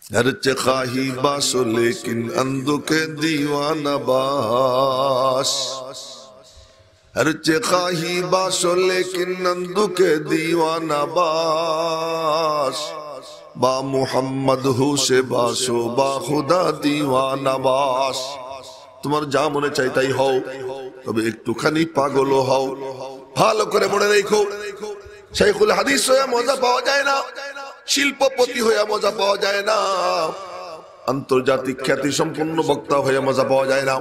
हर चखाही बासो लेकिन अंधु के दीवाना बास। हर चखाही बासो लेकिन अंधु के दीवाना बास। बा मुहम्मद हु से बासो बा खुदा दीवाना बास। তোমার যা মনে চাই তাই হও, তবে একটুখানি পাগলও হও। ভালো করে মনে রেখো, শাইখুল হাদিস হয়ে মজা পাওয়া যায় না, শিল্পপতি হয়ে মজা পাওয়া যায় না, আন্তর্জাতিক খ্যাতি সম্পন্ন বক্তা হয়ে মজা পাওয়া যায় না,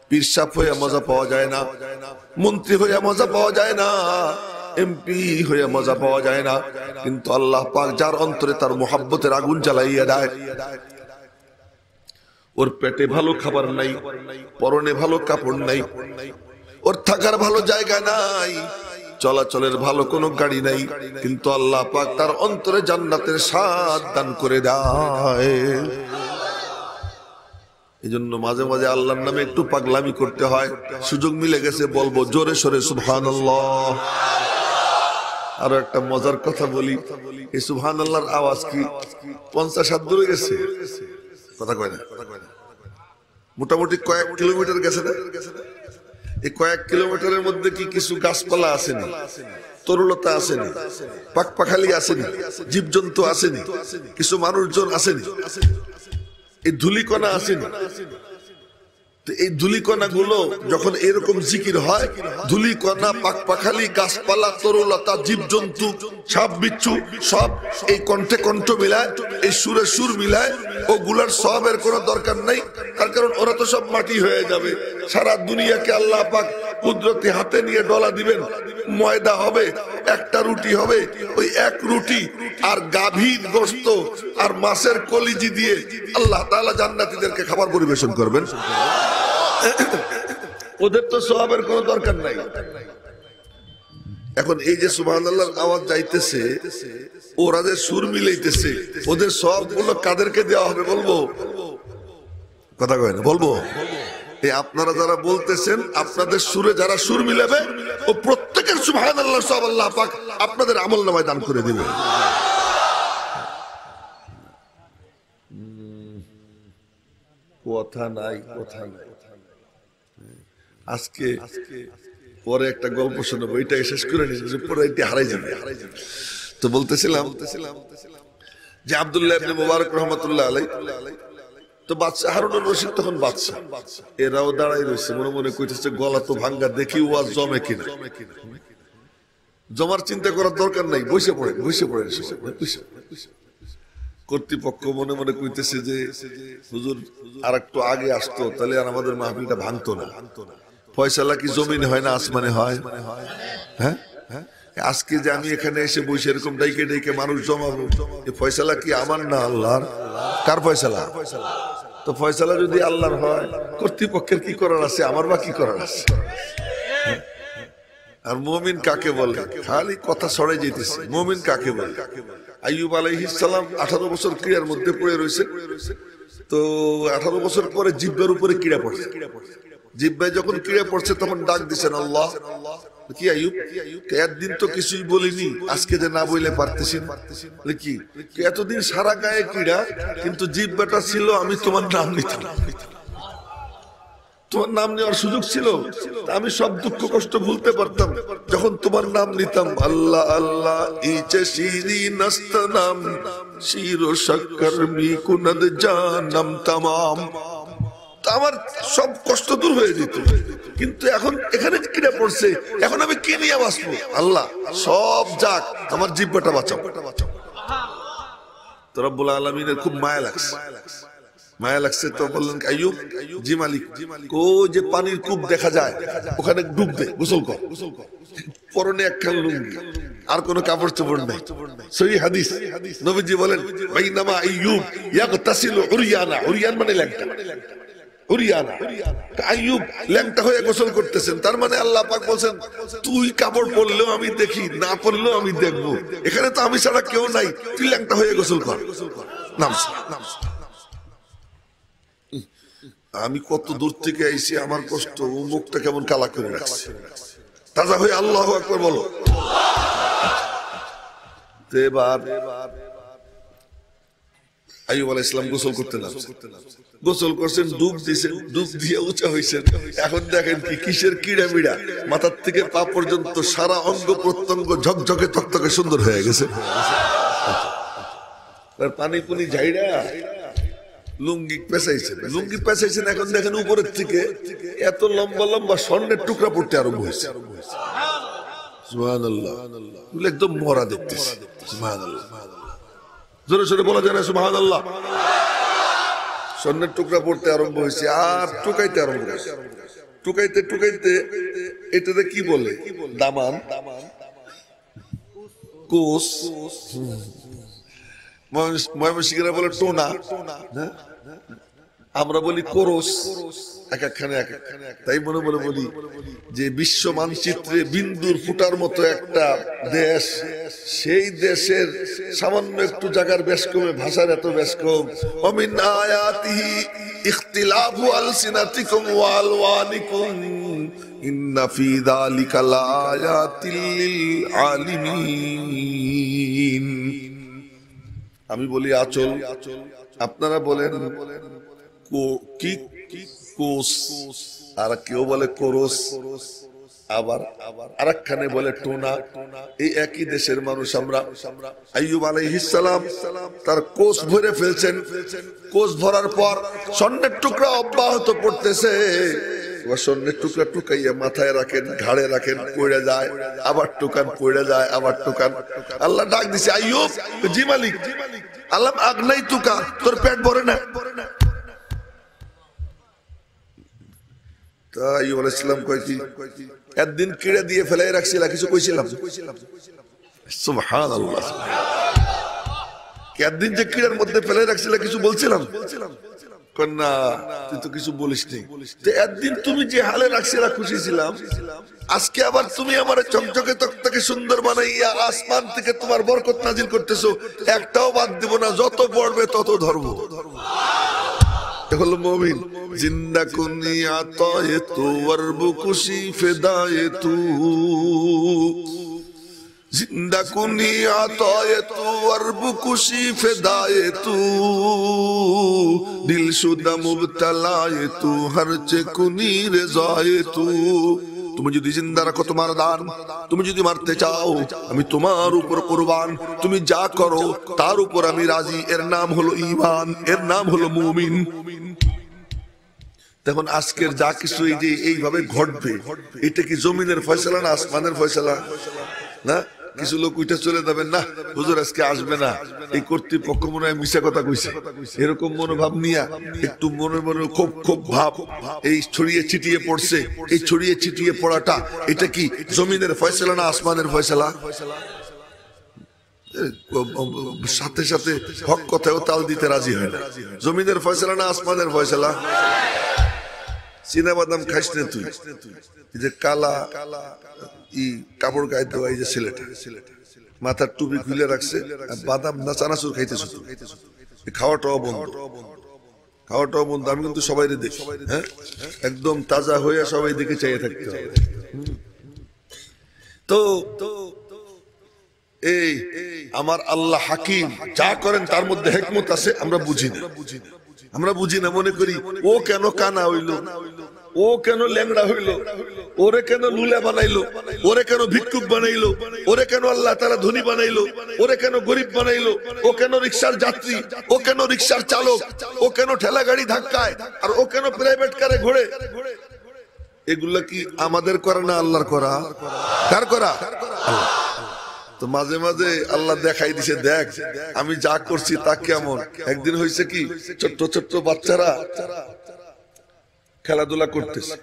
পীর সাহেব হয়ে মজা পাওয়া যায় না, মন্ত্রী হয়ে মজা পাওয়া যায় না, এমপি হয়ে মজা পাওয়া যায় না। কিন্তু আল্লাহ পাক যার অন্তরে তার মুহাব্বতের আগুন জ্বালাইয়া দেয়, ওর পেটে ভালো খাবার নাই, পরনে ভালো কাপড় নাই, ওর থাকার ভালো জায়গা নাই, চলাচলের ভালো কোনো গাড়ি নাই, কিন্তু আল্লাহ পাক তার অন্তরে জান্নাতের স্বাদ দান করে দেয়। এই জন্য মাঝে মাঝে আল্লাহর নামে একটু পাগলামি করতে হয়। সুযোগ মিলে গেছে বলবো জোরে সোরে সুবহানাল্লাহ। আরো একটা মজার কথা বলি, এই সুবহানাল্লাহর আওয়াজ কি 50 হাত দূরে গেছে? কথা কয় না, মোটামুটি কয়েক কিলোমিটার গেছে না? এই কয়েক কিলোমিটারের মধ্যে কি কিছু গাছপালা আসেনি, তরুলতা আসেনি, পাকপাখালি আসেনি, জীবজন্তু আসেনি, কিছু মানুষজন আসেনি, এই ধুলিকণা আসেনি? এই ধুলিকণা গুলো যখন এরকম জিকির হয়, ধুলিকণা, পাকপাখালি, গাছপালা, তরুলতা, জীবজন্তু, সাপ বিচ্ছু সব এই কণ্ঠে কণ্ঠ মিলায়, এই সুরে সুর মিলায়, ওগুলার সবের কোনো দরকার নাই। তার কারণ ওরা তো সব মাটি হয়ে যাবে। সারা দুনিয়াকে আল্লাহ পাক কুদরতি হাতে নিয়ে ডলা দিবেন, ময়দা হবে, একটা রুটি হবে, ওই এক রুটি আর গাভীর গোশত আর মাছের কলিজি দিয়ে আল্লাহ তাআলা জান্নাতীদেরকে খাবার পরিবেশন করবেন। ওদের তো সওয়াবের কোনো দরকার নাই। এখন এই যে সুবহানাল্লাহর আওয়াজ যাইতেছে, ওরা যে সুর মিলাইতেছে, ওদের সওয়াবগুলো কাদেরকে দেওয়া হবে বলবো? কথা কয় না, বলবো? এই আপনারা যারা বলতেছেন, আপনাদের সুরে যারা সুর মিলাবে, ও প্রত্যেকের সুবহানাল্লাহর সওয়াব আল্লাহ পাক আপনাদের আমলনামায় দান করে দিবে। কথা নাই, কথা নাই। আজকে পরে একটা গল্প শোনাবো, এটাকে শেষ করে নিয়ে পরে এটি হারাই যাবে। তো বলতেছিলাম যে আব্দুল্লাহ ইবনে মুবারক রাহমাতুল্লাহ আলাইহি, তো বাদশা হারুনুর রশিদ তখন বাদশা, এরাও দাঁড়াই রয়েছে, মনে মনে কইতেছে গলা তো ভাঙ্গা, দেখি ওয়াজ জমে কিনা। জমার চিন্তা করার দরকার নাই, বসে পড়ে, বসে পড়ে। কর্তৃপক্ষ মনে মনে কইতেছে যে হুজুর আর একটু আগে আসতো, তাহলে আর আমাদের মাহফিলটা ভাঙতো না। ফয়সালা কি জমিনে হয় না আসমানে হয়? হ্যাঁ, আজকে যে আমি এখানে এসে বসে এরকম ডাইকে ডাইকে মানুষ জমাবো, এই ফয়সালা কি আমার না আল্লাহর? কার ফয়সালা? তো ফয়সালা যদি আল্লাহর হয়, কর্তৃপক্ষের কি করার আছে? আমার বা কি করার আছে? আর মুমিন কাকে বলে? খালি কথা ছড়াই যেতেছে। মুমিন কাকে বলে? আইয়ুব আলাইহিস সালাম 18 বছর ক্রীড়ার মধ্যে পড়ে রয়েছে। তো 18 বছর পরে জিহ্বার উপরে ক্রীড়া পড়ছে। জিহ্বায় যখন ক্রীড়া পড়ছে তখন ডাক দিছেন আল্লাহ, কি আইয়ুব, একদিন তো কিছুই বলিনি, আজকে যে না বইলে পারতেছি না। কি এতদিন সারা গায়ে ক্রীড়া, কিন্তু জিহ্বাটা ছিল আমি তোমার নাম নিতাম, তোমার নাম নেওয়ার সুযোগ ছিল, আমি সব দুঃখ কষ্ট ভুলতে পারতাম যখন তোমার নাম নিতাম। আল্লাহ আল্লাহ ইচে শিরি নস্তনাম শিরো শক্কর মি কুনদ জানম তামাম, আমার সব কষ্ট দূর হয়ে যেত। কিন্তু এখন এখানে কিরা পড়ছে, এখন আমি কি নিয়ে বাঁচবো? আল্লাহ সব যাক, আমার জিহ্বাটা বাঁচাও। তো রব্বুল আলামিনের খুব মায়া লাগছে, মায়া লাগছে। তো বললেন আইয়ুব, জি মালিক, ও যে পানির কূপ দেখা যায় ওখানে ডুব দে, গোসল কর। পরনে একখান লুঙ্গি, আর কোনো কাপড় চোপড় নাই। সহিহ হাদিস, নবীজি বলেন বাইনামা আইয়ুব ইয়াগতাসিলু উরিয়ানা, উরিয়ান মানে ল্যাংটা, উরিয়ানা। আইয়ুব ল্যাংটা হয়ে গোসল করতেছেন, তার মানে আল্লাহ পাক বলছেন তুই কাপড় পরলেও আমি দেখি, না পরলেও আমি দেখবো, এখানে তো আমি ছাড়া কেউ নাই, তুই ল্যাংটা হয়ে গোসল কর। নামছে। আমি কত দূর থেকে আইছি, আমার কষ্ট, ও মুখটা কেমন কালা করে রাখছে। তাজা হয়ে আল্লাহু আকবার বলো। এবার আইয়ুব আলাইহিস সালাম গোসল করতে নামছে, গোসল করছেন, ডুব দিয়েছেন, ডুব দিয়ে উঁচা হয়েছেন। এখন দেখেন কি কিসের কিড়া মিড়া, মাথার থেকে পা পর্যন্ত সারা অঙ্গ প্রত্যঙ্গ ঝকঝকে তকতকে সুন্দর হয়ে গেছে। পানি পুনি ঝাইড়া লুঙ্গি পেঁচাইছেন, এখন দেখেন উপরের থেকে এত লম্বা লম্বা স্বর্ণের টুকরা পড়তে আরম্ভ হয়েছে। সুবহানাল্লাহ, একদম মরা দেখতেছে। সুবহানাল্লাহ, জোরে সোরে বলা যায় না সুবহানাল্লাহ। স্বর্ণের টুকরা পড়তে আরম্ভ হয়েছে আর টুকাইতে আরম্ভ হয়েছে। টুকাইতে টুকাইতে এটাতে কি বলে, দামান, কোষ, ময়মনসিংহীরা বলে টোনা, আমরা বলি কোরস, এক একখানে এক একখানে। তাই মনে মনে বলি যে বিশ্ব মানচিত্রে বিন্দুর ফুটার মতো একটা দেশ, সেই দেশের সামান্য একটু জায়গার বেশকমে ভাষার এত বেশকম। ওমিন আয়াতিহি ইখতিলাফু আলসিনাতিকুম ওয়া আলওয়ানিকুম ইন্না ফি যালিকা লাআয়াতিল লিল আলিমিন। আমি বলি আচল, আপনারা বলেন কি কোষ, আর কেউ বলে কোরস, আবার আরেকখানে বলে টোনা। এই একই দেশের মানুষ আমরা। আইয়ুব আলাইহিস সালাম তার কোষ ভরে ফেলছেন, কোষ ভরার পর স্বর্ণের টুকরা অব্যাহত পড়তেছে। স্বর্ণের টুকরা টুকাইয়া মাথায় রাখেন, ঘাড়ে রাখেন, পড়ে যায়, আবার টুকান, পড়ে যায়, আবার টুকান। আল্লাহ ডাক দিছে, আইয়ুব, জি মালিক। আল্লাহ আগনাই তুকা, তোর পেট ভরে না? তা আইয়ুব আলাইহিস সালাম কয় কি, একদিন কিড়ে দিয়ে ফেলাই রাখছিলা, কিছু কইছিলাম? সুবহানাল্লাহ, একদিন যে কিড়ার মধ্যে ফেলাই রাখছিলা কিছু বলছিলাম? না, তুই তো কিছু বলিস নি। একদিন তুমি যে হালে রাখছিলা খুশি ছিলাম, আজকে আবার তুমি আমার চকচকে তকতকে সুন্দর বানাইয়া আসমান থেকে তোমার বরকত নাজিল করতেছো, একটাও বাদ দেব না, যত পড়বে তত ধরবো। হলো মুমিন। জিন্দা কুনি আতায়ে তু ওয়ারবু খুশি ফেদায়ে তু, জিন্দা কুনি আতায়ে তু ওয়ারবু খুশি ফেদায়ে তু, দিলশুদা মুবতালায়ে তু হরচে কুনি রেজায়ে তু। তুমি যদি জিন্দা রাখো তোমার দান, তুমি যদি মারতে চাও আমি তোমার উপর কুরবান, তুমি যা করো তার উপর আমি রাজি। এর নাম হলো ঈমান, এর নাম হলো মুমিন। তখন আজকের যা কিছু এই যে এইভাবে ঘটবে, এটা কি জমিনের ফয়সালা না আসমানের ফয়সালা? না, কিছু লোক উঠে চলে যাবেন, না হুজুর আজকে আসবে না, এই কর্তৃপক্ষ মনে হয় মিশা কথা কইছে, এরকম মনোভাব নিয়ে একটু মনে মনে খুব খুব ভাব এই ছড়িয়ে ছিটিয়ে পড়ছে। এই ছড়িয়ে ছিটিয়ে পড়াটা এটা কি জমিনের ফয়সালা না আসমানের ফয়সালা? সাথে সাথে হক কথাও তাল দিতে রাজি হয় না। জমিনের ফয়সালা না আসমানের ফয়সালা? চীনা বাদাম খাইস না তুই, যে কালা ই কাপড় গায়ে দেওয়া, এই যে ছেলেটা মাথার টুপি খুলে রাখছে, বাদাম না চানাচুর খাইতেছ, খাওয়াটাও বন্ধ, খাওয়াটাও বন্ধ। আমি কিন্তু সবাই দেখি, হ্যাঁ, একদম তাজা হয়ে সবাই দিকে চাইয়ে থাকতে হবে। তো এই আমার আল্লাহ হাকিম, যা করেন তার মধ্যে হিকমত আছে, আমরা বুঝি না। আমরা বুঝি না, মনে করি ও কেন কানা হইলো, ও কেন ল্যাংড়া হইলো, ওরে কেন লুলা বানাইলো, ওরে কেন ভিক্ষুক বানাইলো, ওরে কেন আল্লাহ তাআলা ধনী বানাইলো, ওরে কেন গরিব বানাইলো, ও কেন রিকশার যাত্রী, ও কেন রিকশার চালক, ও কেন ঠেলা গাড়ি ধাক্কায়, আর ও কেন প্রাইভেট কারে ঘোরে। এগুলা কি আমাদের করা না আল্লাহর করা? কার করা? তো মাঝে মাঝে আল্লাহ দেখাই দিছে, দেখ আমি যা করছি তা কেমন। একদিন হয়েছে কি, ছোট্ট ছোট্ট বাচ্চারা খেলাধুলা করতেছে,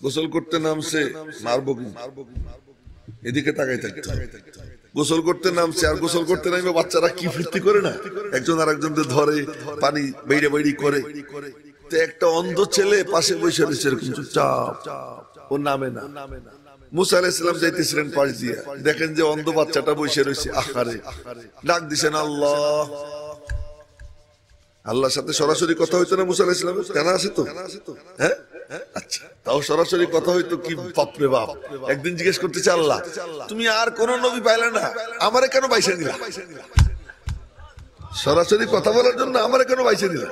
গোসল করতে নামছে, মারবো কি, এদিকে তাকাই থাকতে। গোসল করতে নামছে, আর গোসল করতে নামবে বাচ্চারা কি ফুর্তি করে না, একজন আর একজনকে ধরে, পানি বেড়ে বেড়ি করে। তো একটা অন্ধ ছেলে পাশে বসে রয়েছে এরকম চুপচাপ, ও নামে না। মুসা আলাইহিস সালাম যাইতেছিলেন পাশ দিয়ে, দেখেন যে অন্ধ বাচ্চাটা বসে রয়েছে, আহারে ডাক দিছেন আল্লাহ। আল্লাহর সাথে সরাসরি কথা হইতো না মুসা আলাইহিস সালাম? জানা আছে তো, হ্যাঁ, আচ্ছা, তাও সরাসরি কথা হইতো কি, বাপরে বাপ। একদিন জিজ্ঞেস করতেছে, আল্লাহ তুমি আর কোন নবী পাইলে না, আমারে কেন বাইসা নিলা? সরাসরি কথা বলার জন্য আমার কেন বাইছে দিলা?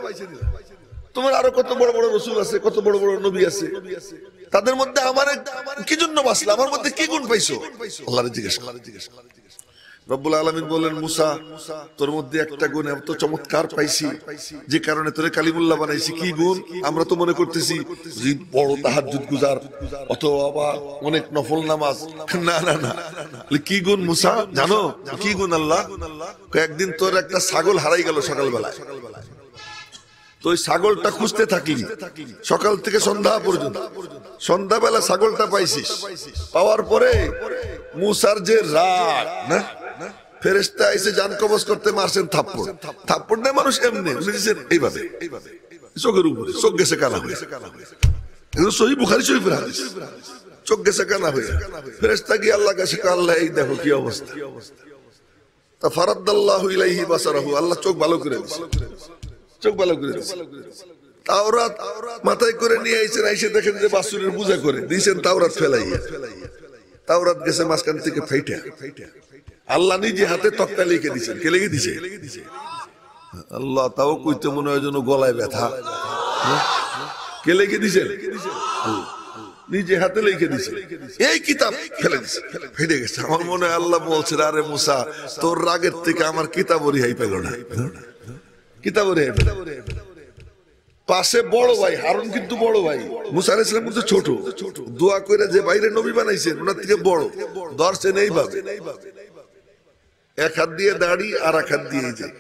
তোমার আরো কত বড় বড় রাসূল আছে, কত বড় বড় নবী আছে, তাদের মধ্যে আমার কি জন্য বাঁচলা? আমার মধ্যে কি গুণ পাইছো? আল্লাহরে জিজ্ঞেস কর। রব্বুল আলামিন বলেন, মুসা তোর মধ্যে একটা গুণ এত চমৎকার পাইছি যে কারণে তোরে কালিমুল্লাহ বানাইছি। কি গুণ? আমরা তো মনে করতেছি যে বড় তাহাজ্জুদ গুজার অথবা অনেক নফল নামাজ। না না না, কি গুণ মুসা জানো? কি গুণ? আল্লাহ একদিন তোর একটা ছাগল হারাই গেল সকালবেলায়, তো ওই ছাগলটা খুঁজতে থাকলি সকাল থেকে সন্ধ্যা পর্যন্ত। সন্ধ্যাবেলা ছাগলটা পাইছিস, পাওয়ার পরে মুসার যে রাগ না, ফেরেশতা এসে জান কবজ করতে মারছেন থাপ্পড়। থাপ্পড় নেই মানুষ এমনি এইভাবে চোখের উপরে, চোখ গেছে কানা হয়ে। সহিহ বুখারী শরীফের হাদিস, চোখ গেছে কানা হয়ে। ফেরেশতা গিয়ে আল্লাহ কাছে, আল্লাহ এই দেখো কি অবস্থা। তা ফারাদ্দাল্লাহু ইলাইহি বাসারাহু, আল্লাহ চোখ ভালো করে দিয়েছে, চোখ ভালো করে দিয়েছে। তাওরাত মাথায় করে নিয়ে আইছেন, আইসে দেখেন যে বাছুরের পূজা করে দিয়েছেন তাওরাত ফেলাইয়া। তাওরাত গেছে মাঝখান থেকে ফাইটা। আল্লাহ নিজে হাতে তক্তা লিখে দিয়েছেন। কে লিখে দিছে? আল্লাহ। তাও কইতে মনে হয় যেন গলায় ব্যথা। কে লিখে দিছেন? নিজে হাতে লিখে দিছে। এই কিতাব ফেলে দিছে, ফেটে গেছে। আমার মনে হয় আল্লাহ বলছে, আরে মুসা তোর রাগের থেকে আমার কিতাব রেহাই পেল না, কিতাব রেহাই পেল। পাশে বড় ভাই হারুন কিন্তু বড় ভাই, মুসা আলাইহিস সালাম কিন্তু ছোট। দোয়া করে যে বাইরে নবী বানাইছেন ওনার থেকে বড়, ধরছেন এইভাবে, এক হাত দিয়ে দাড়ি আর এক হাত দিয়ে যায়।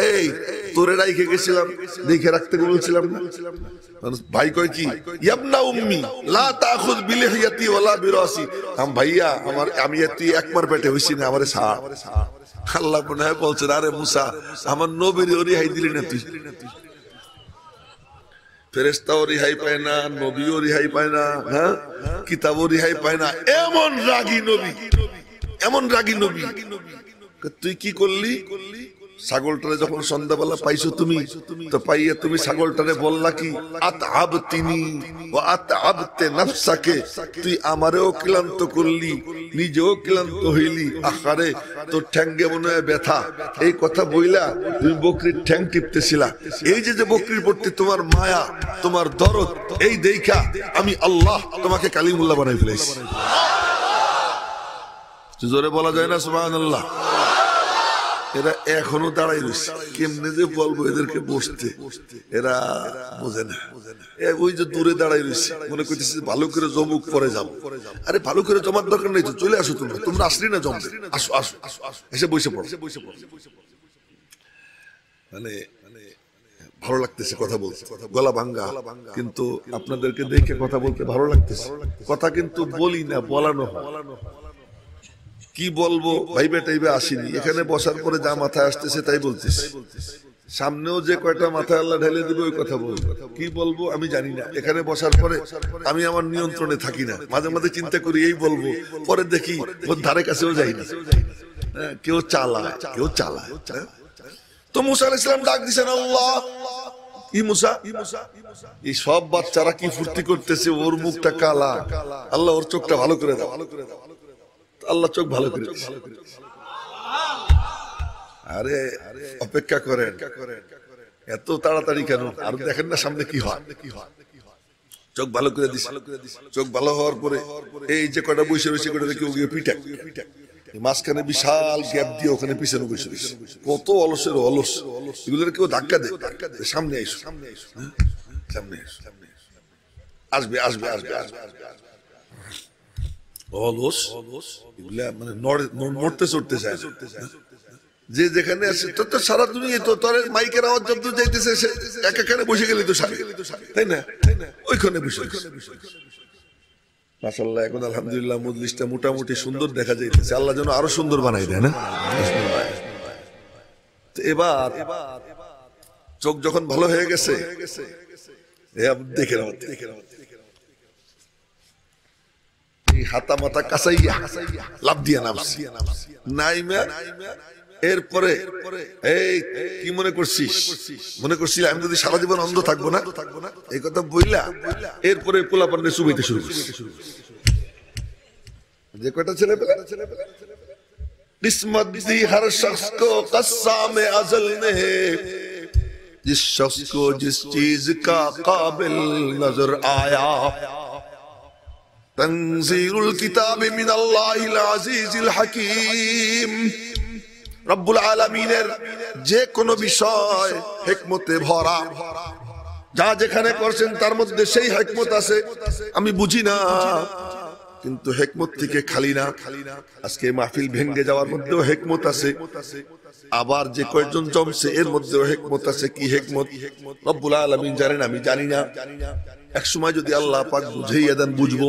এই তোরে রাইখে গেছিলাম, দেখে রাখতে বলছিলাম না? ভাই কয় কি, ইয়াবনা উম্মি লা তাখুয বিলিহিয়াতি ওয়ালা বিরাসি। ভাইয়া আমার, আমি তুই একবার পেটে হইছি না, আমারে ছাড়। আল্লাহ মনে হয় বলছেন, আরে মুসা আমার নবীর রেহাই দিলি না তুই। ফেরেশতাও রেহাই পায় না, নবীও রেহাই পায় না, হ্যাঁ কিতাবও রেহাই পায় না। এমন রাগী নবী, এমন রাগী নবী। তুই কি করলি? ছাগলটারে যখন সন্ধ্যাবেলা পাইছো তুমি, তো পাইয়া তুমি ছাগলটারে বললা কি, আতআবতিনি ওয়া আতআবতে নাফসাকে, তুই আমারেও ক্লান্ত করলি, নিজেও ক্লান্ত হইলি। আহারে তোর ঠ্যাঙ্গে মনে হয় ব্যথা। এই কথা বইলা তুমি বকরির ঠ্যাং টিপতেছিলা। এই যে যে বকরির প্রতি তোমার মায়া, তোমার দরদ, এই দেখা আমি আল্লাহ তোমাকে কালিমুল্লাহ বানাই ফেলেছি। জোরে বলা যায় না সুবহানাল্লাহ? এরা এখনো দাঁড়াই রয়েছে, কেমনে যে বলবো এদেরকে বসতে, এরা বোঝে না। ওই যে দূরে দাঁড়াই রয়েছে, মনে করতেছে ভালো করে জমুক পরে যাবো। আরে ভালো করে জমার দরকার নেই তো, চলে আসো তোমরা, তোমরা আসলি না জমতে, আসো আসো এসে বসে পড়ো। মানে ভালো লাগতেছে কথা বলতে, গলা ভাঙ্গা, কিন্তু আপনাদেরকে দেখে কথা বলতে ভালো লাগতেছে। কথা কিন্তু বলি না, বলানো হয়। কি বলবো ভাইবে টাইবে আসিনি, এখানে বসার পরে যা মাথায় আসতেছে তাই বলতেছি। সামনেও যে কয়টা মাথায় আল্লাহ ঢেলে দিবে ওই কথা বলবো। কি বলবো আমি জানি না, এখানে বসার পরে আমি আমার নিয়ন্ত্রণে থাকি না। মাঝে মাঝে চিন্তা করি এই বলবো, পরে দেখি ওর ধারে কাছেও যাই না। কেউ চালায়, কেউ চালায়। তো মুসা আলাইহিস সালাম ডাক দিছেন, আল্লাহ ই মুসা, এই সব বাচ্চারা কি ফুর্তি করতেছে, ওর মুখটা কালা, আল্লাহ ওর চোখটা ভালো করে দাও। আল্লাহ চোখ ভালো করে দিয়েছে। আরে অপেক্ষা করেন, এত তাড়াতাড়ি কেন? আর দেখেন না সামনে কি হয়। চোখ ভালো করে দিছে। চোখ ভালো হওয়ার পরে এই যে কটা বসে রয়েছে কটা কেউ গিয়ে পিটা, মাঝখানে বিশাল গ্যাপ দিয়ে ওখানে পিছনে বসে রয়েছে। কত অলসের অলস, এগুলোর কেউ ধাক্কা দেয়, সামনে আইসো, সামনে আইসো, আসবে আসবে আসবে আসবে। অলস এগুলা মানে নড়তে চড়তে চায়, যে যেখানে আছে তো সারা দুনিয়া তো তোর মাইকের আওয়াজ যত যাইতেছে এখানে বসে গেলি তো সারে, তাই না? ওইখানে বসে। মাশাআল্লাহ এখন আলহামদুলিল্লাহ মজলিসটা মোটামুটি সুন্দর দেখা যাইতেছে। আল্লাহ যেন আরো সুন্দর বানাই দেয় না? এবার চোখ যখন ভালো হয়ে গেছে, দেখে হাতা মাথা কাঁচাইয়া লাভ দিয়া নামছি, নাইমা এরপরে এই কি মনে করছিস? মনে করছিস আমি যদি সারা জীবন অন্ধ থাকবো না? এই কথা বইলা এরপরে পোলাপানে চুবাইতে শুরু করছি। যে কয়টা ছেলে পেলে किस्मत दी हर शख्स को क़स्साम अज़ल ने, जिस शख्स को जिस चीज का काबिल नजर आया। तंज़ीलुल किताब मिनल्लाहिल अज़ीज़िल हकीम। रब्बुल आलामीনের যে কোনো বিষয় হিকমতে ভরা, যা যেখানে করছেন তার মধ্যে সেই হিকমত আছে। আমি বুঝি না, কিন্তু হিকমত থেকে খালি না। আজকে মাহফিল ভেঙে যাওয়ার মধ্যেও হিকমত আছে, আবার যে কয়েকজন জমছে এর মধ্যেও হিকমত আছে। কি হিকমত রব্বুল আলামিন জানেন, আমি জানি না। এক সময় যদি আল্লাহ পাক বুঝাইয়া দেন বুঝবো।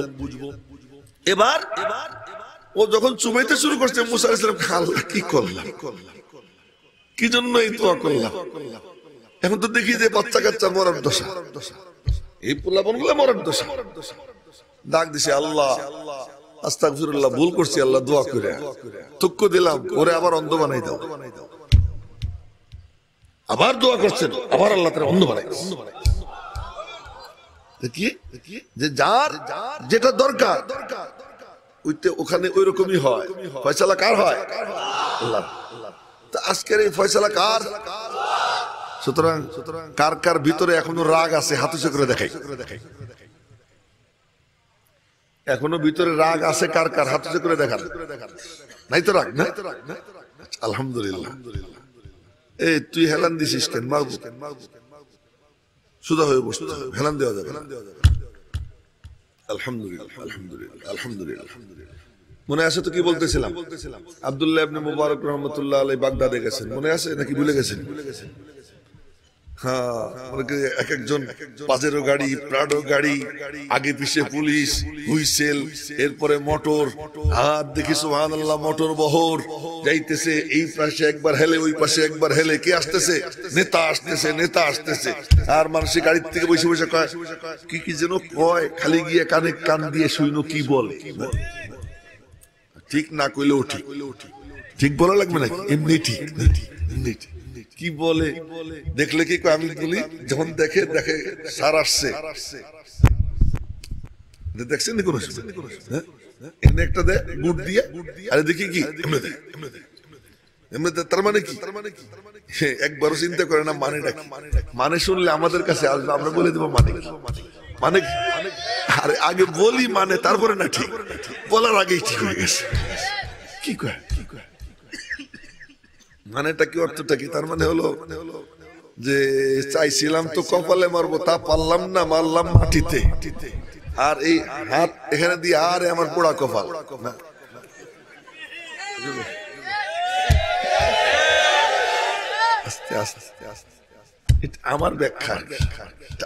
এবার ও যখন চুমাইতে শুরু করছে, মুসা আলাইহিস সালাম আল্লাহ কি করলাম, কি জন্য এই দোয়া করলাম? এখন তো দেখি যে বাচ্চা কাচ্চা মরার দশা, এই পোলাপনগুলো মরার দশা। ডাক দিছে আল্লাহ, আস্তাগফিরুল্লাহ, ভুল করছি আল্লাহ, দোয়া করে তুক্ক দিলাম, ওরে আবার অন্ধ বানাই দাও। আবার দোয়া করছেন, আবার আল্লাহ তাআলা অন্ধ বানাই। দেখি যে যার যেটা দরকার ওখানে ওই রকমই হয়। ফয়সালা কার হয়? আল্লাহ। তা আজকের এই ফয়সালা কার? সুতরাং কার কার ভিতরে এখনো রাগ আছে হাত উঁচু করে দেখাই। এখনো ভিতরে রাগ আছে কার কার? হাত উঁচু করে দেখান। নাই তো রাগ? না, আলহামদুলিল্লাহ। এই তুই হেলান দিছিস কেন? মারবো সুদা হয়ে বসতে, হেলান দেওয়া যাবে। আলহামদুলিল্লাহ, আলহামদুলিল্লাহ, আলহামদুলিল্লাহ। মনে আছে তো কি বলতেছিলাম? আব্দুল্লাহ ইবনে মুবারক রাহমাতুল্লাহ আলাইহি বাগদাদে গেছেন, মনে আছে নাকি ভুলে গেছেন? হ্যাঁ, এক একজন পাজেরো গাড়ি, প্রাডো গাড়ি, আগে পিছে পুলিশ, হুইসেল, এরপরে মোটর। হাত দেখি সুবহানাল্লাহ, মোটর বহর যাইতেছে, এই পাশে একবার হেলে, ওই পাশে একবার হেলে। কে আসতেছে? নেতা আসতেছে, নেতা আসতেছে। আর মানুষ গাড়ির থেকে বসে বসে কয় কি কি যেন কয়, খালি গিয়ে কানে কান দিয়ে শুইনো কি বলে। ঠিক না কইলেও ঠিক, ঠিক বলা লাগবে নাকি? এমনি ঠিক, এমনি ঠিক। কি বলে দেখলে কি আমি বলি, যখন দেখে সার আসছে, দেখছেন এমনি একটা দেয় গুড় দিয়ে, আরে দেখি কি এমনি দেয়, এমনি দেয়। তার মানে কি? একবারও চিন্তা করে না মানেটা কি। মানে শুনলে আমাদের কাছে আসবে, আমরা বলে দেবো মানে মানে আরে আগে বলি মানে, তারপরে না ঠিক বলার আগেই ঠিক হয়ে গেছে। কি কয় মানেটা কি, অর্থটা কি? তার মানে হলো যে চাইছিলাম তো কপালে মারবো, তা পারলাম না, মারলাম মাটিতে। আর এই হাত এখানে দিয়ে আরে আমার পোড়া কপাল। আস্তে আস্তে আস্তে, এটা আমার ব্যাখ্যা,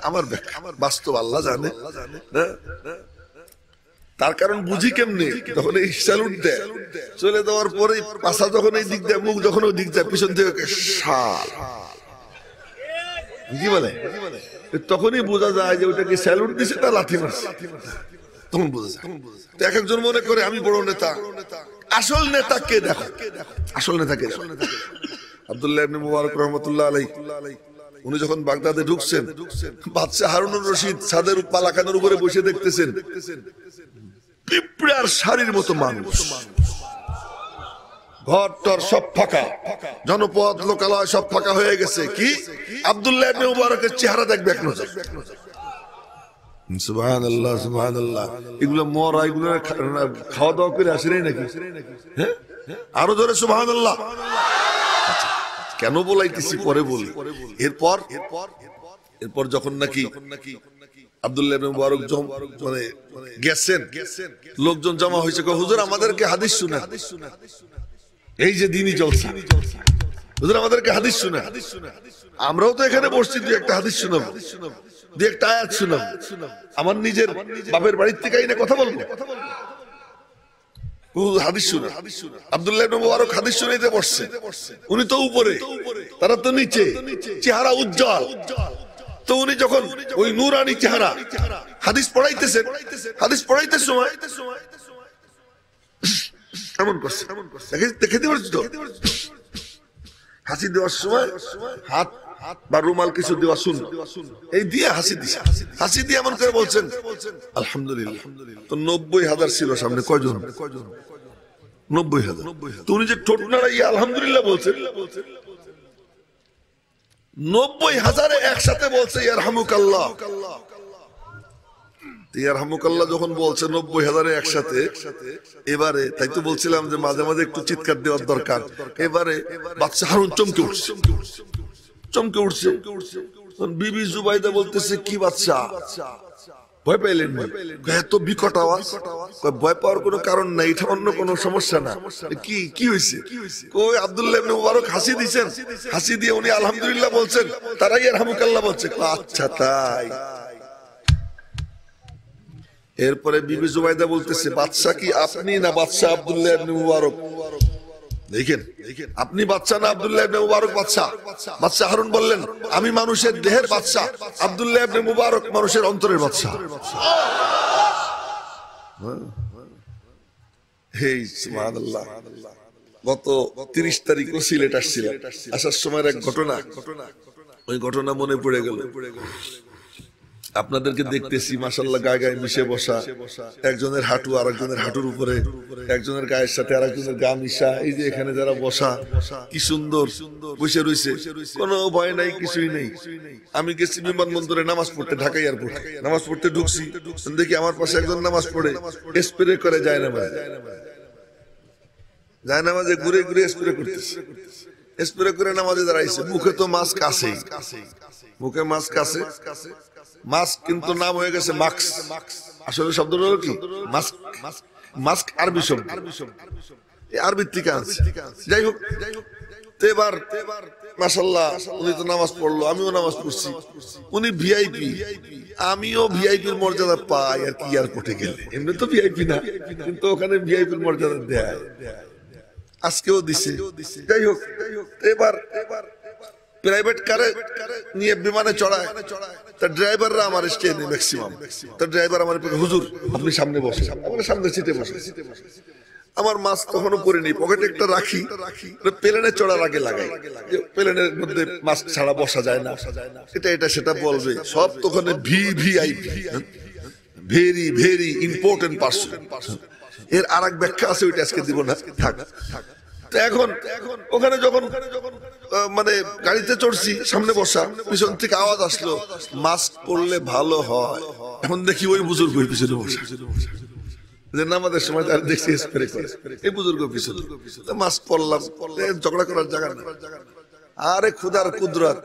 আমার ব্যাখ্যা, আমার বাস্তব আল্লাহ জানে। তার কারণ বুঝি কেমনে, তখন এই স্যালুট দেয়, চলে দেওয়ার পরে পাশা যখন এই দিক দেয়, মুখ যখন ওই দিক যায়, পিছন থেকে কি বলে, তখনই বোঝা যায় যে ওটাকে স্যালুট দিছে, তা লাথি মারছে। তখন বোঝা যায়। এক একজন মনে করে আমি বড় নেতা। আসল নেতা কে দেখো, আসল নেতা কে দেখো। আব্দুল্লাহ ইবনে মুবারক রাহমাতুল্লাহ আলাইহি, উনি যখন বাগদাদে ঢুকছেন, বাদশা হারুনুর রশিদ ছাদের পালাখানের উপরে বসে দেখতেছেন পিঁপড়ার শাড়ির মতো মানুষ, ঘরটর সব ফাঁকা, জনপদ লোকালয় সব ফাঁকা হয়ে গেছে। কি আব্দুল্লাহ ইবনে মুবারকের চেহারা দেখবে এক নজর। সুবহানাল্লাহ, সুবহানাল্লাহ। এগুলো মরা, এগুলো খাওয়া দাওয়া করে আসে নাকি? হ্যাঁ, আরো জোরে সুবহানাল্লাহ। কেন বলাইতেছি পরে বলি। এরপর যখন নাকি আব্দুল্লাহ ইবনে মুবারক মানে গেছেন, লোকজন জমা হয়েছে, হুজুর আমাদেরকে হাদিস শুনান। এই যে দিনই জলসা, হুজুর আমাদেরকে হাদিস শুনান। আমরাও তো এখানে বসছি, দুই একটা হাদিস শুনাবো, দুই একটা আয়াত শুনাবো। আমার নিজের বাপের বাড়ির থেকে আইনে কথা বলবো, হাদিস শুনা। আব্দুল্লাহ ইবনে মুবারক হাদিস শুনাইতে বসছে, উনি তো উপরে, তারা তো নিচে, চেহারা উজ্জ্বল। তো উনি যখন ওই নূরানি চেহারা হাদিস পড়াইতেছেন, হাদিস পড়াইতে সময় এমন করছে, দেখে দিতে পারছি তো, হাসি দেওয়ার সময় হাত বা রুমাল কিছু দেওয়া শুনল, এই দিয়ে হাসি দিছে, হাসি দিয়ে এমন করে বলছেন আলহামদুলিল্লাহ। তো 90,000 ছিল সামনে, কয়জন? 90,000। তো উনি যে ঠোঁট নাড়াইয়া আলহামদুলিল্লাহ বলছেন, 90,000 একসাথে বলছে ইয়ারহামুকাল্লাহ। ইয়ারহামুকাল্লাহ যখন বলছে 90,000 একসাথে, এবারে তাই তো বলছিলাম যে মাঝে মাঝে একটু চিৎকার দেওয়ার দরকার। এবারে বাদশা হারুন চমকে উঠছে, চমকে উঠছে। বিবি জুবাইদা বলতেছে, কি বাদশা ভয় পাইলেন? এত বিকট আওয়াজ। ভয় পাওয়ার কোনো কারণ নাই, এটা অন্য কোনো সমস্যা না। কি কি হয়েছে? কই আব্দুল্লাহ ইবনে মুবারক হাসি দিয়েছেন, হাসি দিয়ে উনি আলহামদুলিল্লাহ বলছেন, তারাই ইয়ারহামুকাল্লাহ বলছে। আচ্ছা তাই। এরপরে বিবি জুবাইদা বলতেছে, বাদশা কি আপনি না বাদশা আব্দুল্লাহ ইবনে মুবারক? দেখেন, আপনি বাদশা না আব্দুল্লাহ ইবনে মুবারক বাদশা? বাদশা হারুন বললেন, আমি মানুষের দেহের বাদশা, আব্দুল্লাহ ইবনে মুবারক মানুষের অন্তরের বাদশা। হে সুবহানাল্লাহ। গত 30 তারিখও সিলেট আসছিলাম, আসার সময় এক ঘটনা, ওই ঘটনা মনে পড়ে গেল। আপনাদেরকে দেখতেছি মাশাআল্লাহ গায়ে গায়ে মিশে বসা, একজনের হাঁটু আরেকজনের হাঁটুর উপরে, একজনের গায়ের সাথে আরেকজনের গা মিশা। এই যে এখানে যারা বসা, কি সুন্দর বসে রয়েছে, কোনো ভয় নাই, কিছুই নেই। আমি গেছি বিমানবন্দরে নামাজ পড়তে, ঢাকা এয়ারপোর্ট নামাজ পড়তে ঢুকছি, দেখি আমার পাশে একজন নামাজ পড়ে স্প্রে করে যায় নামাজে ঘুরে ঘুরে স্প্রে করতেছে, স্প্রে করে নামাজে দাঁড়াইছে। মুখে তো মাস্ক আছেই, মুখে মাস্ক আছে, মাস্ক কিন্তু নাম হয়ে গেছে মাস্ক। আসলে শব্দটা হলো কি মাস্ক? মাস্ক আরবি শব্দ, আরবির থেকে আছে। যাই হোক, এবার মাশাআল্লাহ উনি তো নামাজ পড়লো, আমিও নামাজ পড়ছি। উনি ভিআইপি, আমিও ভিআইপির মর্যাদা পাই আর কি এয়ারপোর্টে গেলে। এমনি তো ভিআইপি না, কিন্তু ওখানে ভিআইপির মর্যাদা দেয়, আজকেও দিছে। যাই হোক, এবার প্রাইভেট কারে নিয়ে বিমানে চড়ায়, তার ড্রাইভাররা আমার স্টেনে ম্যাক্সিমাম। তার ড্রাইভার আমার হুজুর আপনি সামনে বসে, আমার সামনে সিটে বসে। আমার মাস্ক তখনও পরিনি, পকেটে একটা রাখি, প্লেনে চড়ার আগে লাগাই। প্লেনের মধ্যে মাস্ক ছাড়া বসা যায় না, এটা সেটা বলবে সব। তখন VVIP, very very important person. এর আর এক ব্যাখ্যা আছে, ওইটা আজকে দিব না, থাক। এখন ওখানে যখন মানে গাড়িতে চড়ছি, সামনে বসা, পিছন থেকে আওয়াজ আসলো মাস্ক পরলে ভালো হয়। এখন দেখি ওই বুজুর্গ পিছনে বসা, যে নামাজের সময় তার দেখছি স্প্রে করে, এই বুজুর্গ পিছনে। মাস্ক পরলাম, ঝগড়া করার জায়গা না। আরে খুদার কুদরত,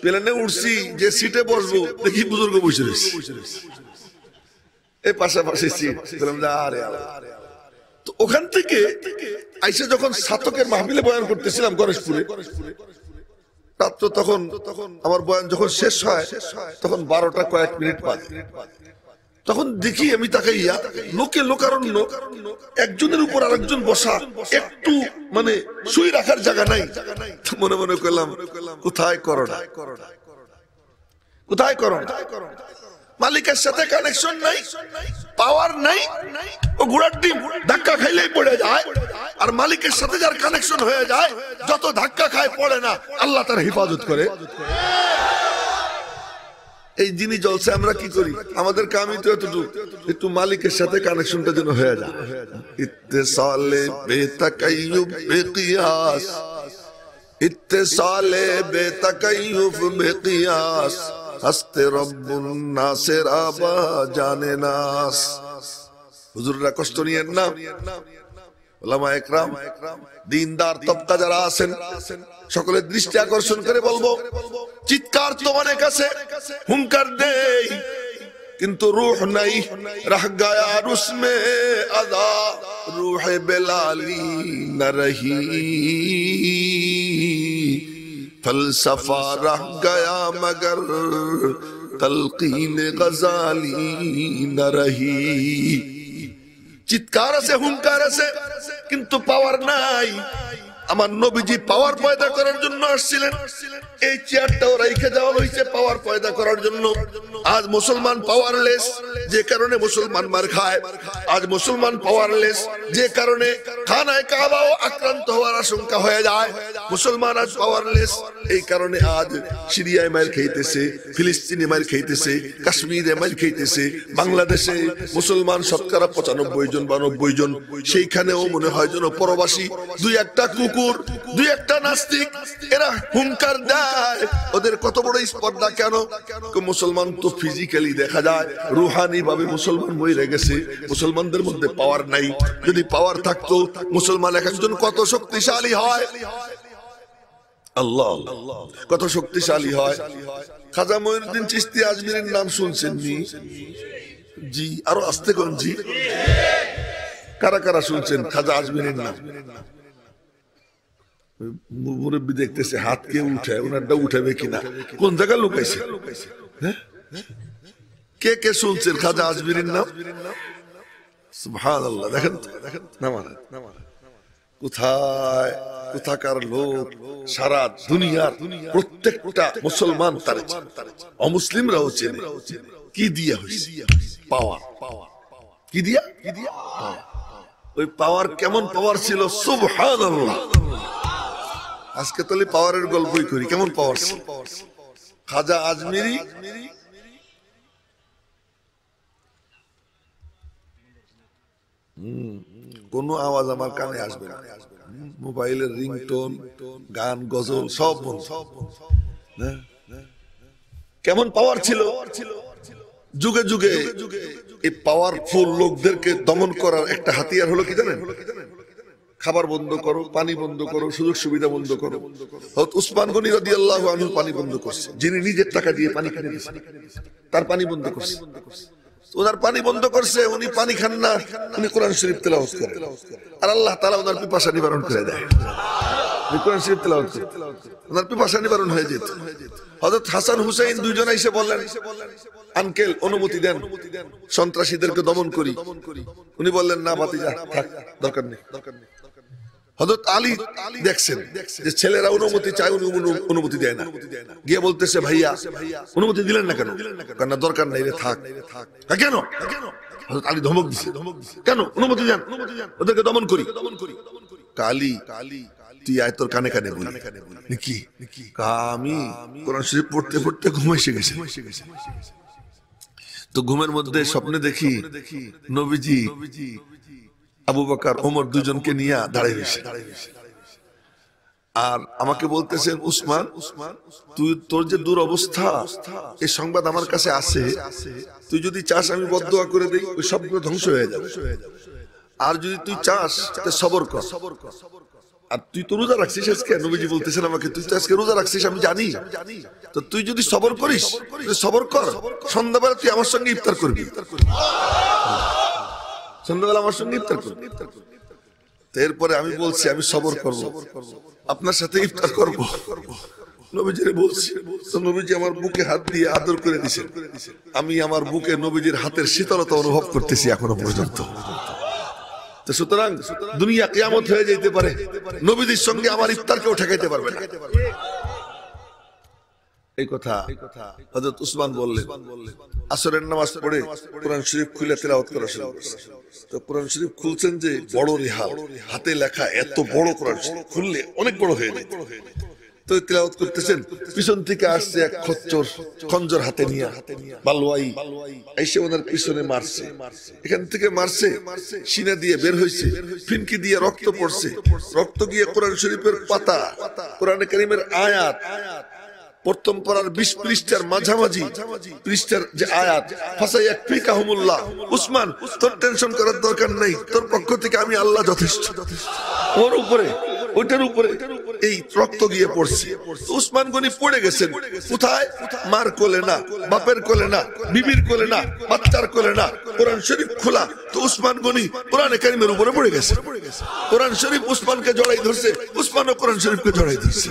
প্লেনে উঠছি, যে সিটে বসবো দেখি বুজুর্গ বসে রয়েছে, এই পাশাপাশি সিট। আরে তো ওখান থেকে আইসে যখন সাতকের মাহফিলে বয়ান করতেছিলাম গণেশপুরে রাত্র, তখন আমার বয়ান যখন শেষ হয় তখন 12টা কয়েক মিনিট বাজে। তখন দেখি আমি তাকাইয়া, লোকে লোকারণ্য, একজনের উপর আরেকজন বসা, একটু মানে শুই রাখার জায়গা নাই। মনে মনে করলাম, কোথায় করোনা, কোথায় করোনা? মালিকের সাথে কানেকশন নাই, পাওয়ার নাই, ও ঘোড়ার ডিম ধাক্কা খাইলেই পড়ে যায়। আর মালিকের সাথে যার কানেকশন হয়ে যায়, যত ধাক্কা খায় পড়ে না, আল্লাহ তার হেফাজত করে। এই জিনিস জলসে আমরা কি করি? আমাদের কামই তো এতটুকু, একটু মালিকের সাথে কানেকশনটা যেন হয়ে যায়। ইত্তেসালে বেতাকাইয়ুব বেকিয়াস, ইত্তেসালে বেতাকাইয়ুব বেকিয়াস, হস্তে রব্বুন নাসের আবা জানে নাস। হুজুররা কষ্ট নিয়েন না, ওলামা একরাম, দিনদার তবকা যারা আছেন, সকলের দৃষ্টি আকর্ষণ করে বলবো, চিৎকার তো অনেক আছে, হুঙ্কার দেই, কিন্তু রূহ নাই। রাহ গায়া রুসমে আদা, রূহে বেলালি না রহি, ফলসফা রাহ গায়া মগর তলকিন গজালি না রহি। চিৎকার আছে, হুঙ্কার আছে, কিন্তু পাওয়ার নাই। আমার নবীজি পাওয়ার পয়দা করার জন্য আসছিলেন, এই চেয়ারটাও রাইখে যাওয়া হয়েছে পাওয়ার পয়দা করার জন্য। আজ মুসলমান পাওয়ারলেস, যে কারণে মুসলমান মার খায়। আজ মুসলমান পাওয়ারলেস, যে কারণে খানায় কাবাও আক্রান্ত হওয়ার আশঙ্কা হয়ে যায়। মুসলমান আজ পাওয়ারলেস, এই কারণে আজ সিরিয়ায় মার খাইতেছে, ফিলিস্তিনে মার খাইতেছে, কাশ্মীরে মার খাইতেছে। বাংলাদেশে মুসলমান শতকরা 95 জন বা 90 জন, সেইখানেও মনে হয় যেন পরবাসী। দুই একটা কুকুর, দুই একটা নাস্তিক, এরা হুঙ্কার দেয়। ওদের কত বড় স্পর্ধা কেন? মুসলমান তো ফিজিক্যালি দেখা যায়, রুহানি ভাবে মুসলমান মরে গেছে। মুসলমানদের মধ্যে পাওয়ার নাই। যদি পাওয়ার থাকতো, মুসলমান এক একজন কত শক্তিশালী হয়। আল্লাহ কত শক্তিশালী হয়। খাজা মঈনুদ্দিন চিশতি আজমিরের নাম শুনছেন নি? জি, আরো আস্তে কোন জি। কারা কারা শুনছেন খাজা আজমিরের নাম? মুরব্বী দেখতেছে, হাত কে উঠায়, ওনারটা উঠাবে কিনা, কোন জায়গায় লুকাইছে? কে কে শুনছেন খাজা আজমিরের নাম? সুবহানাল্লাহ। দেখেন কোথায় কোথাকার লোক, সারা দুনিয়ার প্রত্যেকটা মুসলমান তার অমুসলিমরাও চেনে। কি দিয়া হইছে? পাওয়ার। কি দিয়া? ওই পাওয়ার কেমন পাওয়ার ছিল? সুবহানাল্লাহ। আজকে তাহলে পাওয়ারের গল্পই করি। কেমন পাওয়ার ছিল খাজা আজমিরি? কোন আওয়াজ আমার কানে আসবে না, মোবাইলের রিংটোন, গান, গজল সব বন্ধ। কেমন পাওয়ার ছিল? যুগে যুগে এই পাওয়ারফুল লোকদেরকে দমন করার একটা হাতিয়ার হলো কি জানেন? খাবার বন্ধ করো, পানি বন্ধ করো, সুযোগ সুবিধা বন্ধ করো। হযরত উসমান গনি রাদিয়াল্লাহু আনহু পানি বন্ধ করছে, যিনি নিজের টাকা দিয়ে পানি কিনে দিয়েছেন, তার পানি বন্ধ করছে। ওনার পানি বন্ধ করছে, উনি পানি খান না, উনি কোরআন শরীফ তেলাওয়াত করেন, আর আল্লাহ তাআলা ওনার পিপাসা নিবারণ করে দেয়। কোরআন শরীফ তেলাওয়াত করে ওনার পিপাসা নিবারণ হয়ে যেত। হযরত হাসান হুসাইন দুইজন এসে বললেন, আঙ্কেল অনুমতি দেন, সন্ত্রাসীদেরকে দমন করি। উনি বললেন, না ভাতিজা থাক, দরকার নেই। হযরত আলী দেখছেন যে ছেলেরা অনুমতি চায়, উনি অনুমতি দেয় না। গিয়ে বলতেছে, ভাইয়া অনুমতি দিলেন না কেন? কারণ দরকার নাই রে, থাক। কেন? হযরত আলী ধমক দিছে, কেন? অনুমতি দেন, ওদেরকে দমন করি। কালী তুই আয়, তোর কানে কানে বলি। কি? আমি কোরআন শরীফ পড়তে পড়তে ঘুমাইছে গেছে। তো ঘুমের মধ্যে স্বপ্নে দেখি নবীজি আবু বকর ওমর দুজনকে নিয়ে দাঁড়িয়ে রয়েছে, আর আমাকে বলতেছেন, উসমান তুই, তোর যে দুরবস্থা, এই সংবাদ আমার কাছে আছে, তুই যদি চাস আমি বদদুয়া করে দেই, ওই সবগুলো ধ্বংস হয়ে যাবে। আর যদি তুই চাস সবর কর। আর তুই তো রোজা রাখছিস আজকে, নবীজি বলতেছেন আমাকে, তুই তো আজকে রোজা রাখছিস আমি জানি, তো তুই যদি সবর করিস, সবর কর, সন্ধ্যাবেলা তুই আমার সঙ্গে ইফতার করবি, সন্ধ্যাবেলা আমার সঙ্গে ইফতার করবি। এরপরে আমি বলছি আমি সবর করব, আপনার সাথে ইফতার করব। নবীজিরে বলছি, তো নবীজি আমার বুকে হাত দিয়ে আদর করে দিয়েছেন। আমি আমার বুকে নবীজির হাতের শীতলতা অনুভব করতেছি এখনো পর্যন্ত। তো সুতরাং দুনিয়া কিয়ামত হয়ে যেতে পারে, নবীজির সঙ্গে আমার ইফতারকেও ঠেকাইতে পারবে না। এই কথা হযরত উসমান বললেন। আসরের নামাজ পড়ে কোরআন শরীফ খুলে তেলাওয়াত করা শুরু করেছেন। তো কোরআন শরীফ খুলছেন যে বড় রেহাল, হাতে লেখা, এত বড় কোরআন শরীফ খুললে অনেক বড় হয়ে যায়। তো তেলাওয়াত করতেছেন, পিছন থেকে আসছে এক খচ্চর, খঞ্জর হাতে নিয়ে, বালওয়াই এসে ওনার পিছনে মারছে। এখান থেকে মারছে, সিনা দিয়ে বের হয়েছে, ফিনকি দিয়ে রক্ত পড়ছে। রক্ত গিয়ে কোরআন শরীফের পাতা, কোরআনে কারীমের আয়াত, প্রথম পড়ার 20 পৃষ্ঠার মাঝামাঝি পৃষ্ঠার যে আয়াত, ফাসায়াকফিকাহুমুল্লাহ, উসমান তোর টেনশন করার দরকার নাই, তোর পক্ষ থেকে আমি আল্লাহ যথেষ্ট। ওর উপরে, ওইটার উপরে এই রক্ত গিয়ে পড়ছে। উসমান গনি পড়ে গেছেন কোথায়? মার কোলে না, বাপের কোলে না, বিবির কোলে না, বাচ্চার কোলে না, কোরআন শরীফ খোলা। তো উসমান গনি কোরআনে কারীমের উপরে পড়ে গেছে। কোরআন শরীফ উসমানকে জড়াই ধরছে, উসমানও কোরআন শরীফকে জড়াই ধরছে।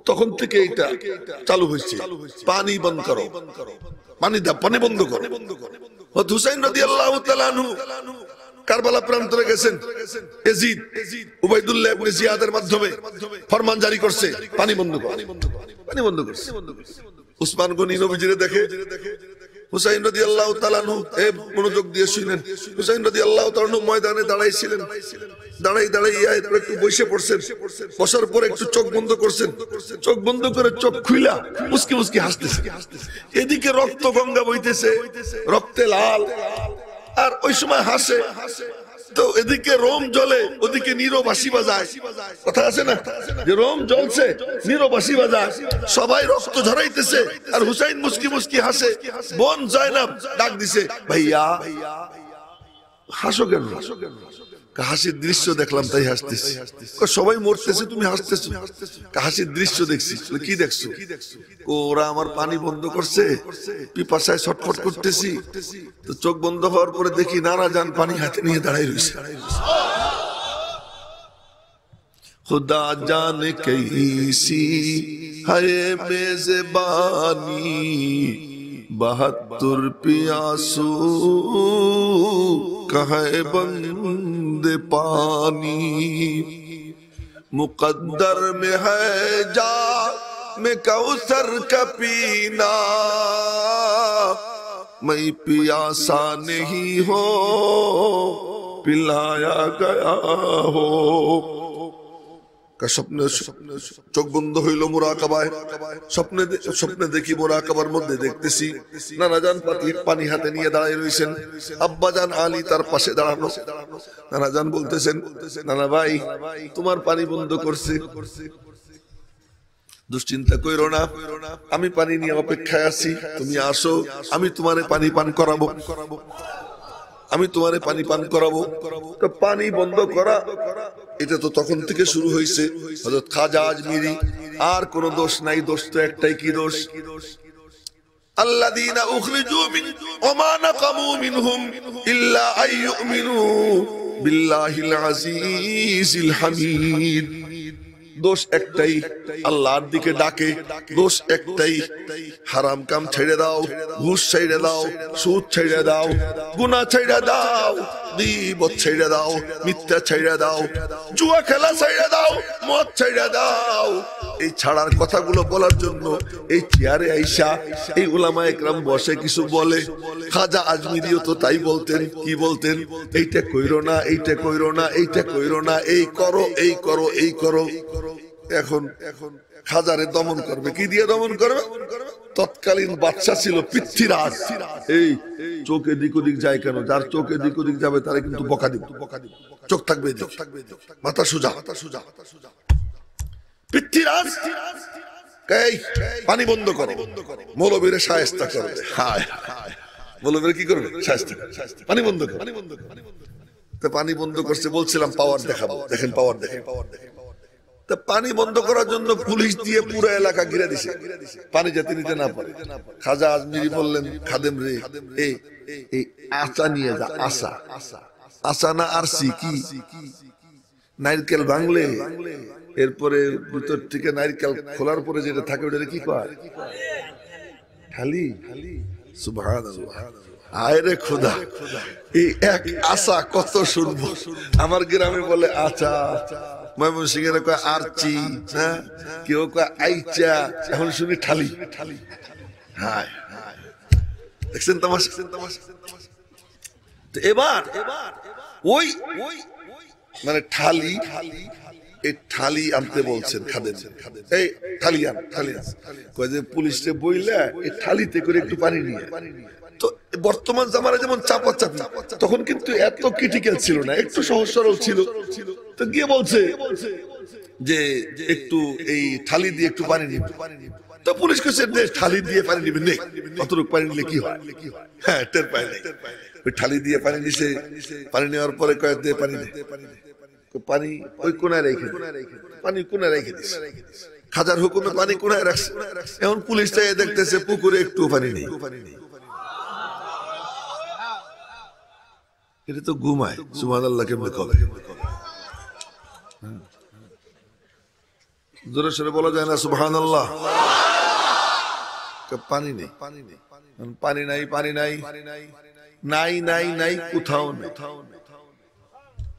তখন থেকে এটা চালু হয়েছে, পানি বন্ধ করো, পানি দাও, পানি বন্ধ করো। হুসাইন রাদিয়াল্লাহু তাআলা আনহু কারবালা প্রান্তরে গেছেন, ইয়াজিদ উবাইদুল্লাহ ইবনে জিয়াদের মাধ্যমে ফরমান জারি করছে, পানি বন্ধ করো। পানি বন্ধ করছে। উসমান গনি নবীজিরে দেখে, হুসাইন রাদিয়াল্লাহু তাআলা আনহু, মনোযোগ দিয়ে শুনেন, হুসাইন রাদিয়াল্লাহু তাআলা আনহু ময়দানে দাঁড়াইছিলেন, দাঁড়াইয়া এরপর একটু বসে পড়ছেন, বসার পরে একটু চোখ বন্ধ করছেন, চোখ বন্ধ করে চোখ খুইলা মুস্কি মুস্কি হাসতেছে। এদিকে রক্ত গঙ্গা বইতেছে, রক্তে লাল, আর ওই সময় হাসে, তো এদিকে রোম জ্বলে, ওদিকে নীরবাসী বাজায়, কথা আছে না যে রোম জ্বলছে নীরবাসী বাজায়, সবাই রক্ত ঝরাইতেছে আর হুসাইন মুস্কি মুস্কি হাসে। বোন জায়নাব ডাক দিছে, ভাইয়া হাসো কেন? হাসির দৃশ্য দেখলাম তাই হাসতেছি। সবাই মরতেছে তুমি হাসতেছো? হাসির দৃশ্য দেখছি। কি দেখছো? ওরা আমার পানি বন্ধ করছে, পিপাসায় ছটফট করতেছি, তো চোখ বন্ধ হওয়ার পরে দেখি নানা জান পানি হাতে নিয়ে দাঁড়াই রয়েছে। খুদা জানে कैसी है मेज़बानी 72 पियासू कहे बंदे पानी, मुकद्दर में है जा में कौसर का पीना, मैं पियासा नहीं हो पिलाया गया हो। স্বপ্নে চোখ বন্ধ হইল মুরাকাবায়, স্বপ্নে দেখি মুরাকাবার মধ্যে দেখতেছি নানাজান পানি হাতে নিয়ে দাঁড়ায় রয়েছেন, আব্বাজান আলী তার পাশে দাঁড়ানো। নানাজান বলতেছেন, নানা ভাই তোমার পানি বন্ধ করছে, দুশ্চিন্তা কইরো না, আমি পানি নিয়ে অপেক্ষায় আছি, তুমি আসো, আমি তোমারে পানি পান করাবো, আমি তোমারে পানি পান করাবো। তো পানি বন্ধ করা এটা তো তখন থেকে শুরু হয়েছে হযরত খাজা আজমিরি। আর কোন দোষ নাই, দোষ তো একটাই, কি দোষ? আল্লাযীনা উখরিজু মিন ওমা নাকামু মিনহুম ইল্লা আইয়ুমিনু বিল্লাহিল আজিজিল হামিদ। দোষ একটাই, আল্লাহর দিকে ডাকে, দোষ একটাই, হারাম কাম ছেড়ে দাও, ঘুষ ছেড়ে দাও, সুদ ছেড়ে দাও, গুনাহ ছেড়ে দাও, গীবত ছেড়ে দাও, মিথ্যা ছেড়ে দাও, জুয়া খেলা ছেড়ে দাও, মদ ছেড়ে দাও। এই ছাড়ার কথাগুলো বলার জন্য এই চেয়ারে আইসা এই উলামায়ে কেরাম বসে কিছু বলে। খাজা আজমিরিও তো তাই বলতেন। কি বলতেন? এইটা কইরো না, এইটা কইরো না, এইটা কইরো না, এই করো, এই করো, এই করো। এখন খাজারে দমন করবে, কি দিয়ে দমন করবে? তৎকালীন বাদশা ছিল পৃথ্বীরাজ। এই চোখে দিক ওদিক যায় কেন? যার চোখে দিক ওদিক যাবে তারা কিন্তু বকা দিব, চোখ থাকবে, মাথা সোজা। পৃথ্বীরাজ পানি বন্ধ করো, মৌলবীরে শায়েস্তা করবে। হায় মৌলবীরে কি করবে? শায়েস্তা, পানি বন্ধ করো। তো পানি বন্ধ করছে, বলছিলাম পাওয়ার দেখাবো, দেখেন পাওয়ার দেখেন। তা পানি বন্ধ করার জন্য পুলিশ দিয়ে পুরো এলাকা ঘিরে দিছে, পানি যাতে নিতে না পারে। খাজা আজমিরি বললেন, খাদেম রে এই আশা নিয়ে যা, আশা, আশা না আরসি, কি নারকেল ভাঙলে এরপরে ভিতর থেকে নারকেল খোলার পরে যেটা থাকে ওটা কি কয়? খালি। সুবহানাল্লাহ। আয় রে খোদা, এই এক আশা কত শুনবো। আমার গ্রামে বলে আচা, ময়মনসিংহের কয় আরচি, হ্যাঁ, কেউ কয় আইচা, এখন শুনি ঠালি। হায় দেখছেন তামাশা। এবার ওই মানে ঠালি, এই ঠালি আনতে বলছেন খাদেম, এই ঠালি আন, ঠালি আন। কয় যে পুলিশে বইলা এই ঠালিতে করে একটু পানি নিয়ে। তো বর্তমান জামানায় যেমন চাপাচাপি, তখন কিন্তু এত ক্রিটিক্যাল ছিল না, একটু সহজ সরল ছিল। তো গিয়ে বলছে যে একটু এই ঠালি দিয়ে একটু পানি নিবে। তো পুলিশ কইছে ঠালি দিয়ে পানি নিবে, নেই অতটুকু পানি নিলে কি হয়? হ্যাঁ, টের পায় নাই। ওই ঠালি দিয়ে পানি নিছে, পানি নেওয়ার পরে কয়েক দিয়ে পানি নেই, পানি ওই কোনায় রেখে, পানি কোনায় রেখে দিছে। খাজার হুকুমে পানি কোনায় রাখছে। এখন পুলিশ চাই দেখতেছে পুকুরে একটু পানি নেই। এটা তো ঘুমায়। সুবহানাল্লাহ কেমনে কবে? জোরে সোরে বলা যায় না সুবহানাল্লাহ? পানি নেই, পানি নেই, পানি নাই, পানি নাই, নাই নাই নাই, কোথাও নেই।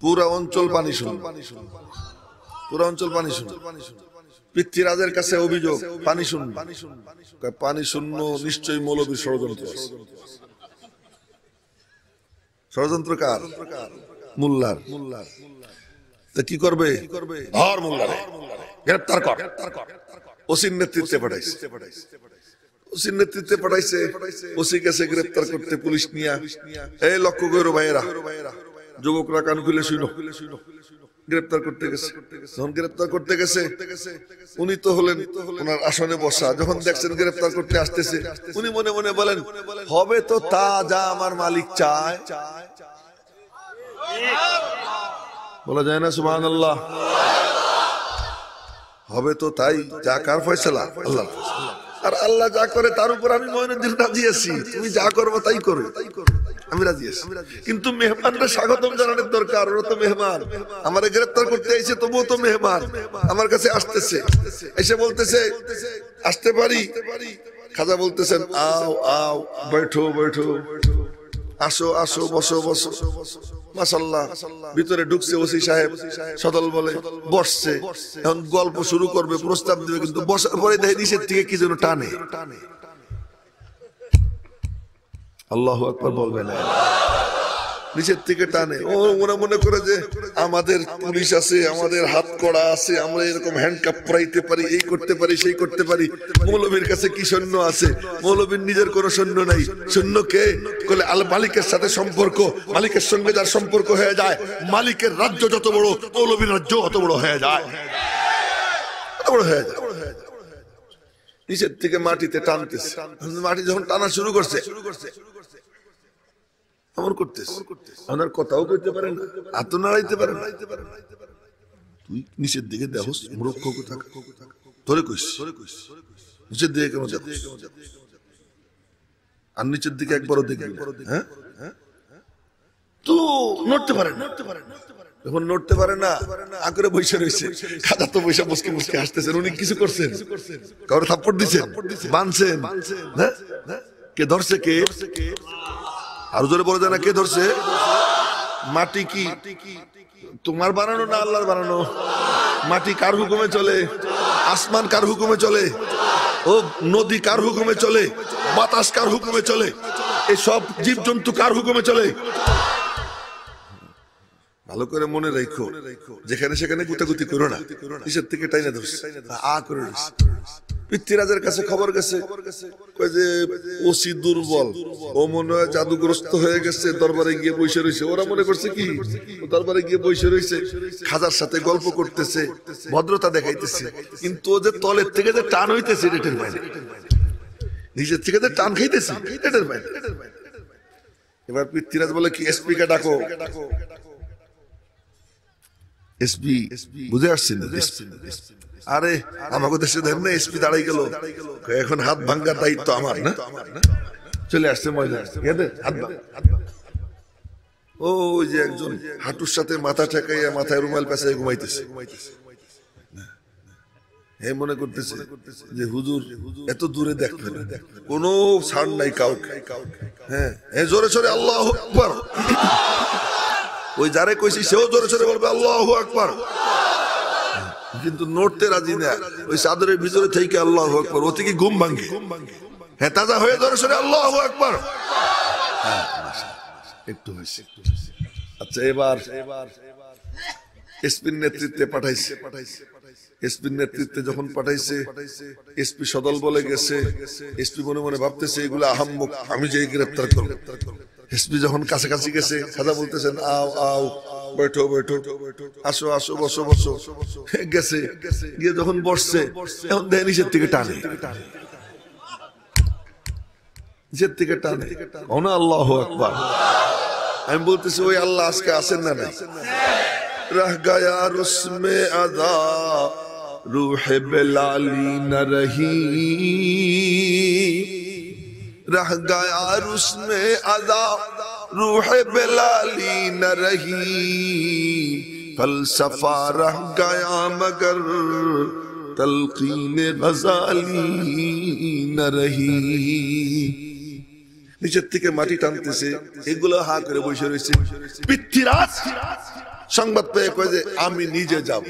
পুরা অঞ্চল পানি শুন, পুরা অঞ্চল পানি শুন। পৃথ্বীরাজের কাছে অভিযোগ পানি শূন্য। পানি শূন্য নিশ্চয়ই মৌলবীর ষড়যন্ত্র। ষড়যন্ত্র কার? মোল্লার। তা কি করবে? ধর মোল্লারে, গ্রেফতার কর। ওসির নেতৃত্বে পাঠাইছে। ওসির নেতৃত্বে পাঠাইছে। ওসি গেছে গ্রেফতার করতে পুলিশ নিয়া। এই লক্ষ্য করো ভাইয়েরা, যুবকরা কান খুলে শুনো। গ্রেফতার করতে গেছে। যখন গ্রেফতার করতে গেছে, উনি তো হলেন ওনার আসনে বসা। যখন দেখছেন গ্রেফতার করতে আসতেছে, উনি মনে মনে বলেন, হবে তো তা যা আমার মালিক চায়। বলা যায় না সুবহানাল্লাহ? হবে তো তাই, যা কার ফয়সালা? আল্লাহ। আর আল্লাহ যা করে তার উপর আমি মঈনুদ্দিন রাজি আছি। তুমি যা করবো তাই করো, আমি রাজি আছি। কিন্তু মেহমানরা স্বাগতম জানানোর দরকার। ওরা তো মেহমান, আমারে গ্রেফতার করতে আইছে, তবুও তো মেহমান। আমার কাছে আসতেছে, এসে বলতেছে আসতে পারি। খাজা বলতেছেন আও আও, বৈঠো বৈঠো, আসো আসো, বসো বসো। মাশাআল্লাহ, ভিতরে ঢুকছে ওসি সাহেব, সদল বলে বসছে। এখন গল্প শুরু করবে, প্রস্তাব দিবে, কিন্তু বসার পরে দেখে নিচের থেকে কি যেন টানে। আল্লাহু আকবার বলবে না, নিচের থেকে টানে। ও ওরা মনে করে যে আমাদের পুলিশ আছে, আমাদের হাত কড়া আছে, আমরা এরকম হ্যান্ডকাপ পরাইতে পারি, এই করতে পারি, সেই করতে পারি। মৌলবীর কাছে কি সৈন্য আছে? মৌলবীর নিজের কোনো সৈন্য নাই। সৈন্য কে? বলে আল মালিকের সাথে সম্পর্ক। মালিকের সঙ্গে যার সম্পর্ক হয়ে যায়, মালিকের রাজ্য যত বড়, মৌলবীর রাজ্য অত বড় হয়ে যায়। বড় হয়ে যায়। নিচের থেকে মাটিতে টানতেছে। মাটি যখন টানা শুরু করছে, এমন করতেছে, আমার কথাও কইতে পারে না, হাত নাড়াইতে পারে না। তুই নিচের দিকে দেখোস, মূর্খ কোথা ধরে কইস, নিচের দিকে কেন দেখোস? আর নিচের দিকে একবারও দেখবি না। হ্যাঁ, তো নড়তে পারে না। যখন নড়তে পারে না, আঁকড়ে বসে রয়েছে। খাজা তো বসে মুসকে মুসকে হাসতেছেন। উনি কিছু করছেন? কাউরে থাপ্পড় দিচ্ছেন, বানছেন? কে ধরছে? কে? আরো জোরে বলা যায় না, কে ধরছে? মাটি কি তোমার বানানো না আল্লাহর বানানো? মাটি কার হুকুমে চলে? আসমান কার হুকুমে চলে? ও নদী কার হুকুমে চলে? বাতাস কার হুকুমে চলে? এই সব জীবজন্তু কার হুকুমে চলে? ভালো করে মনে রাখো, যেখানে সেখানে গুতাগুতি করো না। নিচের থেকে টাইনা ধরছে, আ করে পৃথ্বীরাজের কাছে খবর গেছে যে ওসি দুর্বল, ও মনে হয় জাদুগ্রস্ত হয়ে গেছে, দরবারে গিয়ে বসে রয়েছে। ওরা মনে করছে কি দরবারে গিয়ে বসে রয়েছে, খাজার সাথে গল্প করতেছে, ভদ্রতা দেখাইতেছে। কিন্তু ও যে তলের থেকে যে টান হইতেছে এটার বাইরে, নিচের থেকে যে টান খাইতেছে এটার বাইরে। এবার পৃথ্বীরাজ বলে কি এসপি কে ডাকো। এসপি বুঝে আসছেন? আরে আমাকে দেশে দেখেন না, এসপি দাঁড়াই গেল, এখন হাত ভাঙ্গার দায়িত্ব আমার না? চলে আসছে ময়দানে, ও যে একজন হাঁটুর সাথে মাথা ঠেকাইয়া মাথায় রুমাল পেঁচাই ঘুমাইতেছে। মনে করতেছে যে হুজুর এত দূরে দেখবে না, কোনো ছাড় নাই কাউকে। হ্যাঁ, জোরে সোরে আল্লাহু আকবার। ওই যারে কইছি সেও জোরে সোরে বলবে আল্লাহু আকবার, কিন্তু নড়তে রাজি না। ওই চাদরের ভিতরে থেকে আল্লাহু আকবার, ও থেকে ঘুম ভাঙে। হ্যাঁ, তাজা হয়ে জোরে সোরে আল্লাহু আকবার। একটু হয়েছে। আচ্ছা, এবার এসপির নেতৃত্বে পাঠাইছে। এসপির নেতৃত্বে যখন পাঠাইছে, এসপি সদল বলে গেছে। এসপি মনে মনে ভাবতেছে এগুলো আহাম্মক, আমি যে গ্রেফতার করব। এসপি যখন কাছাকাছি গেছে, খাজা বলতেছেন আও আও, বৈঠো বৈঠো, আসো আসো, বসো বসো। গেছে, গিয়ে যখন বসছে, এখন দেখে নিচের থেকে টানে, নিচের থেকে টানে। আল্লাহু আকবার। আমি বলতেছি ওই আল্লাহ আজকে আসেন না নাই? रह गया रुस्मे अदा रूह बेलाली न रही, रह गया रुस्मे अदा रूह बेलाली न रही, फलसफा रह गया मगर तलकीन गजाली न रही। নিচের থেকে মাটি টানতেছে, এগুলো হা করে বসে রয়েছে। পৃথ্বীরাজ সংবাদ পেয়ে কয় যে আমি নিজে যাব।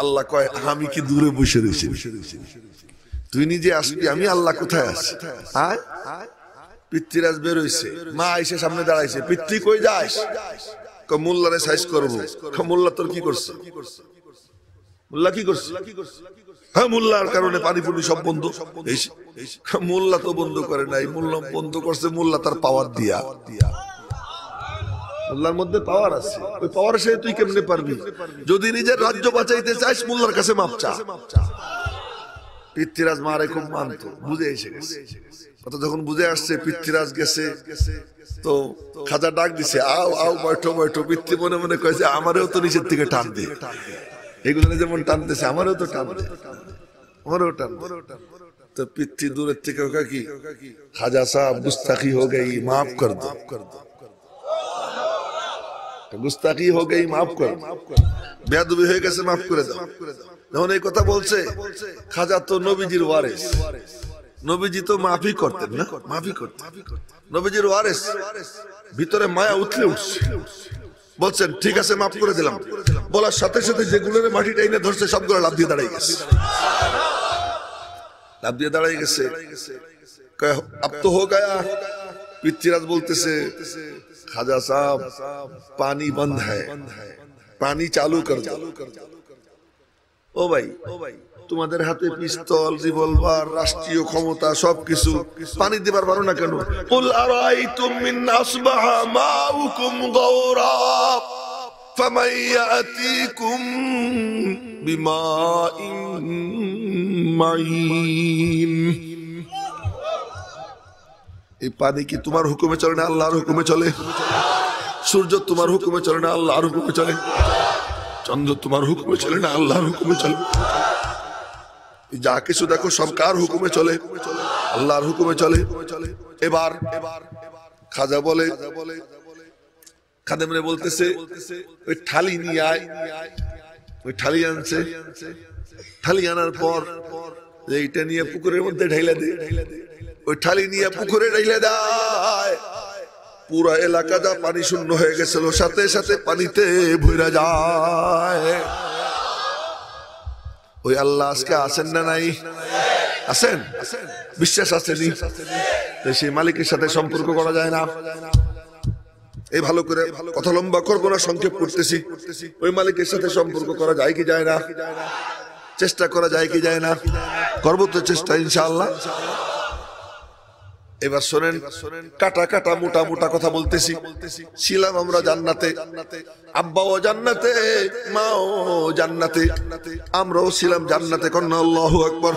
আল্লাহ কয় আমি কি দূরে বসে রয়েছি? তুই নিজে আসবি, আমি আল্লাহ কোথায় আছি? পিতৃরাজ বের হইছে, মা এসে সামনে দাঁড়াইছে, পিতৃ কই যাস? মোল্লারে সাইজ করবো। মোল্লা তোর কি করছে? মোল্লা কি করছে? হ্যাঁ, মোল্লার কারণে পানি পুনি সব বন্ধ। মোল্লা তো বন্ধ করে নাই, মোল্লা বন্ধ করছে মোল্লা তার পাওয়ার দিয়া। মোল্লার মধ্যে পাওয়ার আছে, ওই পাওয়ার সে তুই কেমনে পারবি? যদি নিজের রাজ্য বাঁচাইতে চাস মোল্লার কাছে মাপ চা। পিতৃরাজ মারে খুব মানতো, বুঝে এসে গেছে কথা। যখন বুঝে আসছে পিতৃরাজ গেছে, তো খাজা ডাক দিছে, আও আও বৈঠো বৈঠো। পিতৃ মনে মনে কয়েছে আমারও তো নিচের থেকে টান দে, এগুলো যেমন টানতেছে আমারও তো টান দে, আমারও টান। তো পিতৃ দূরের থেকে কি, খাজা সাহেব গুস্তাখি হো গই, মাফ কর দো, গুস্তাখি হো গই, মাফ কর। বেয়াদবি হয়ে গেছে, মাফ করে দাও। যখন এই কথা বলছে, খাজা তো নবীজির ওয়ারিস, নবীজি তো মাফি করতেন না, মাফি করতেন, নবীজির ওয়ারিস। ভিতরে মায়া উঠলে উঠছে, বলছেন ঠিক আছে মাফ করে দিলাম। বলার সাথে সাথে যেগুলোর মাটিটা এনে ধরছে সবগুলো লাফ দিয়ে দাঁড়িয়ে গেছে, লাফ দিয়ে দাঁড়িয়ে গেছে। আব তো হো গায়া। পিতৃরাজ বলতেছে, খাজা সাহেব পানি বন্ধ হ্যায়, পানি চালু কর দো। ও ভাই, তোমাদের হাতে পিস্তল, রিভলভার, রাষ্ট্রীয় ক্ষমতা সবকিছু, পানি দিবার পারো না কেন? কুল আরাইতুম মিন আসবাহা মাউকুম গাওরা ফামান ইয়াতিকুম বিমাইন মাইন। এই পানি কি তোমার হুকুমে চলে না আল্লাহর হুকুমে চলে? সূর্য তোমার হুকুমে চলে না আল্লাহর হুকুমে চলে? চন্দ্র তোমার হুকুমে চলে না আল্লাহর হুকুমে চলে? যা কিছু দেখো সব কার হুকুমে চলে? আল্লাহর হুকুমে চলে। এবার খাজা বলে, খাদেমরে বলতেছে ওই থালি নিয়ে আয়। ওই থালি আনছে, থালি আনার পর এইটা নিয়ে পুকুরের মধ্যে ঢাইলা দে। ওই থালি নিয়ে পুকুরে ঢাইলা দেয়। পুরা এলাকা যা পানি শূন্য হয়ে গেছিল সাথে সাথে পানিতে ভরে যায়। ওই আল্লাহ আজকে আছেন না নাই? আছেন? বিশ্বাস আসেনি? সেই মালিকের সাথে সম্পর্ক করা যায় না? এই ভালো করে কথা লম্বা করবো না, সংক্ষেপ করতেছি। ওই মালিকের সাথে সম্পর্ক করা যায় কি যায় না? চেষ্টা করা যায় কি যায় না? করবো তো চেষ্টা ইনশাআল্লাহ। এবার শোনেন, কাটা কাটা মোটা মোটা কথা বলতেছি। ছিলাম আমরা জান্নাতে, আব্বাও জান্নাতে, মাও জান্নাতে, আমরাও ছিলাম জান্নাতে। কন্যা আল্লাহু আকবার।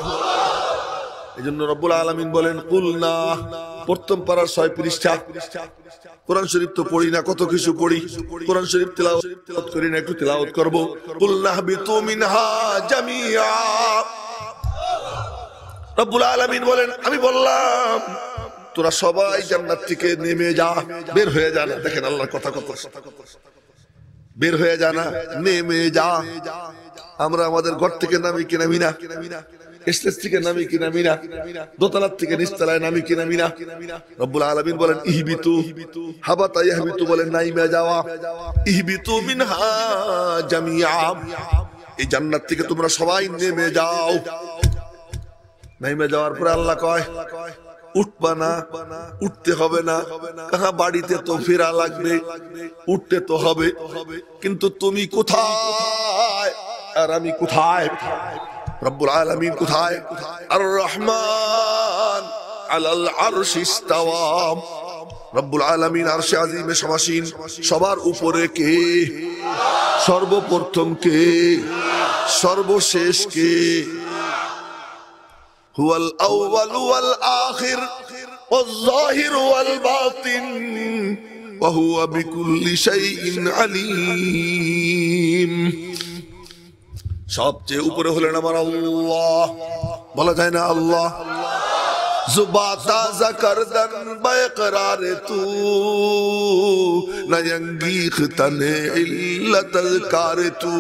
এই জন্য রব্বুল আলামিন বলেন কুলনা, প্রথম পারার 6 পৃষ্ঠা। কোরআন শরীফ তো পড়ি না, কত কিছু পড়ি। কোরআন শরীফ তিলাওয়াত করি না, একটু তিলাওয়াত করব। কুলনা বিতু মিনহা জামিআ। রব্বুল আলামিন বলেন আমি বললাম তোরা সবাই জান্নাত থেকে নেমে যা, বের হয়ে যা না। দেখেন আল্লাহর কথা কত, বের হয়ে যা না, নেমে যা। আমরা আমাদের ঘর থেকে নামি কি নামি না? স্টেজ থেকে নামি কি নামি না? দোতলার থেকে নিচতলায় নামি কি নামি না? রব্বুল আলামিন বলেন ইহবিতু, হাবাতা ইয়াহবিতু বলেন নাইমে যাওয়া। ইহবিতু মিনহা জামিআ, এই জান্নাত থেকে তোমরা সবাই নেমে যাও। নেমে যাওয়ার পরে আল্লাহ কয় উঠবা না, উঠতে হবে না। কাহা বাড়িতে তো ফেরা লাগবে, উঠতে তো হবে। কিন্তু তুমি কোথায় আর আমি কোথায়? রব্বুল আলামিন কোথায়? আর রহমান আলাল আরশি ইস্তাওয়া। রব্বুল আলামিন আরশে আজিমে সমাসীন। সবার উপরে কে? সর্বপ্রথম কে? সর্বশেষ কে? হুয়াল আউয়াল ওয়াল আখির ওয়াল যাহির ওয়াল বাতিন ওয়া হুয়া বিকুল্লি শাইইন আলীম। সবচেয়ে উপরে হলেন আমার আল্লাহ। বলা যায় না আল্লাহ? जुबाता ज़करदन बेक़रार तू नयंगीख तने इल्लत ज़कार तू।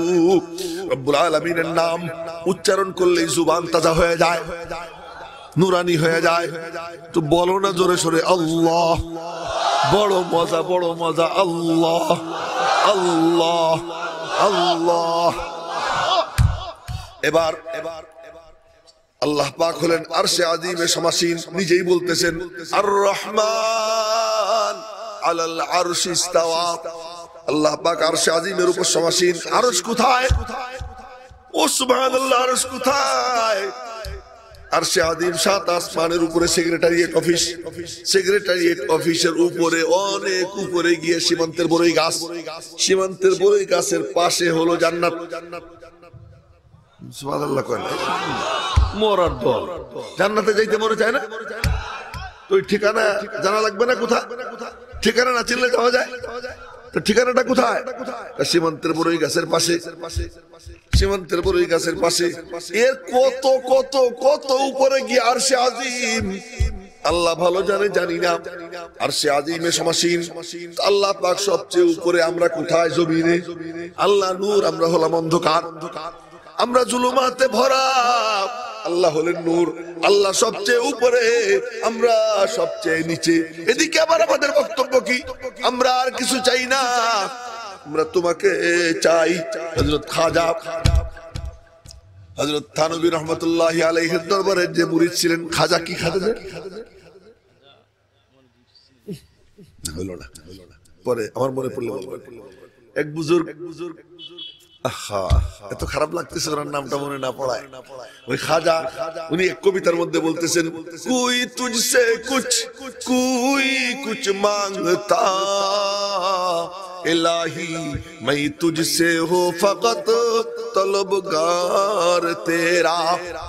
रब्बुल आलमीনের নাম উচ্চারণ করলেই জুবান তাজা হয়ে যায়, নুরানি হয়ে যায়। তো বলো না জোরে সরে আল্লাহ। বড় মজা, বড় মজা। আল্লাহ আল্লাহ আল্লাহ। এবার আল্লাহ পাক হলেন আরশে আজিমে সমাসীন, নিজেই বলতেছেন আর রহমান আলাল আরশি ইস্তাওয়া। আল্লাহ পাক আরশে আজিমের উপর সমাসীন। আরশ কোথায়? ও সুবহানাল্লাহ, আরশ কোথায়? আরশে আজিম 7 আসমানের উপরে সেক্রেটারিয়েট অফিস, সেক্রেটারিয়েট অফিসের উপরে অনেক উপরে গিয়ে সীমান্তের বড়ই গাছ, সীমান্তের বড়ই গাছের পাশে হলো জান্নাত। সুবহানাল্লাহ কয় না? মরার দল জান্নাতে যাইতে মনে চায় না? তো ঠিকানা জানা লাগবে না? কোথায় ঠিকানা না চিনলে যাওয়া যায়? তো ঠিকানাটা কোথায়? সীমান্তের বড়ই গাছের পাশে, সীমান্তের বড়ই গাছের পাশে। এর কত কত কত উপরে গিয়ে আরশে আজিম, আল্লাহ ভালো জানে, জানি না। আরশে আজিমে সমাসীন আল্লাহ পাক সবচেয়ে উপরে। আমরা কোথায়? জমিনে। আল্লাহ নূর, আমরা হলাম অন্ধকার, আমরা জুলুমাতে ভরা, আল্লাহ হলেন নূর। আল্লাহ সবচেয়ে উপরে, আমরা সবচেয়ে নিচে। এদিকে আবার আমাদের বক্তব্য কি? আমরা আর কিছু চাই না, আমরা তোমাকে চাই। হযরত খাজা, হযরত থানভী রহমাতুল্লাহি আলাইহির দরবারে যে মুরিদ ছিলেন খাজা, কি খাজা হলো না, পরে আমার মনে পড়লো এক বুজুর্গ। এত খারাপ লাগতেছে ওনার নামটা মনে না পড়ায়। ওই খাজা, উনি এক কবিতার মধ্যে বলতেছেন কুই তুঝসে কুছ কুই কুছ মাংতা ইলাহি मैं तुझसे हो फकत तलबगार तेरा।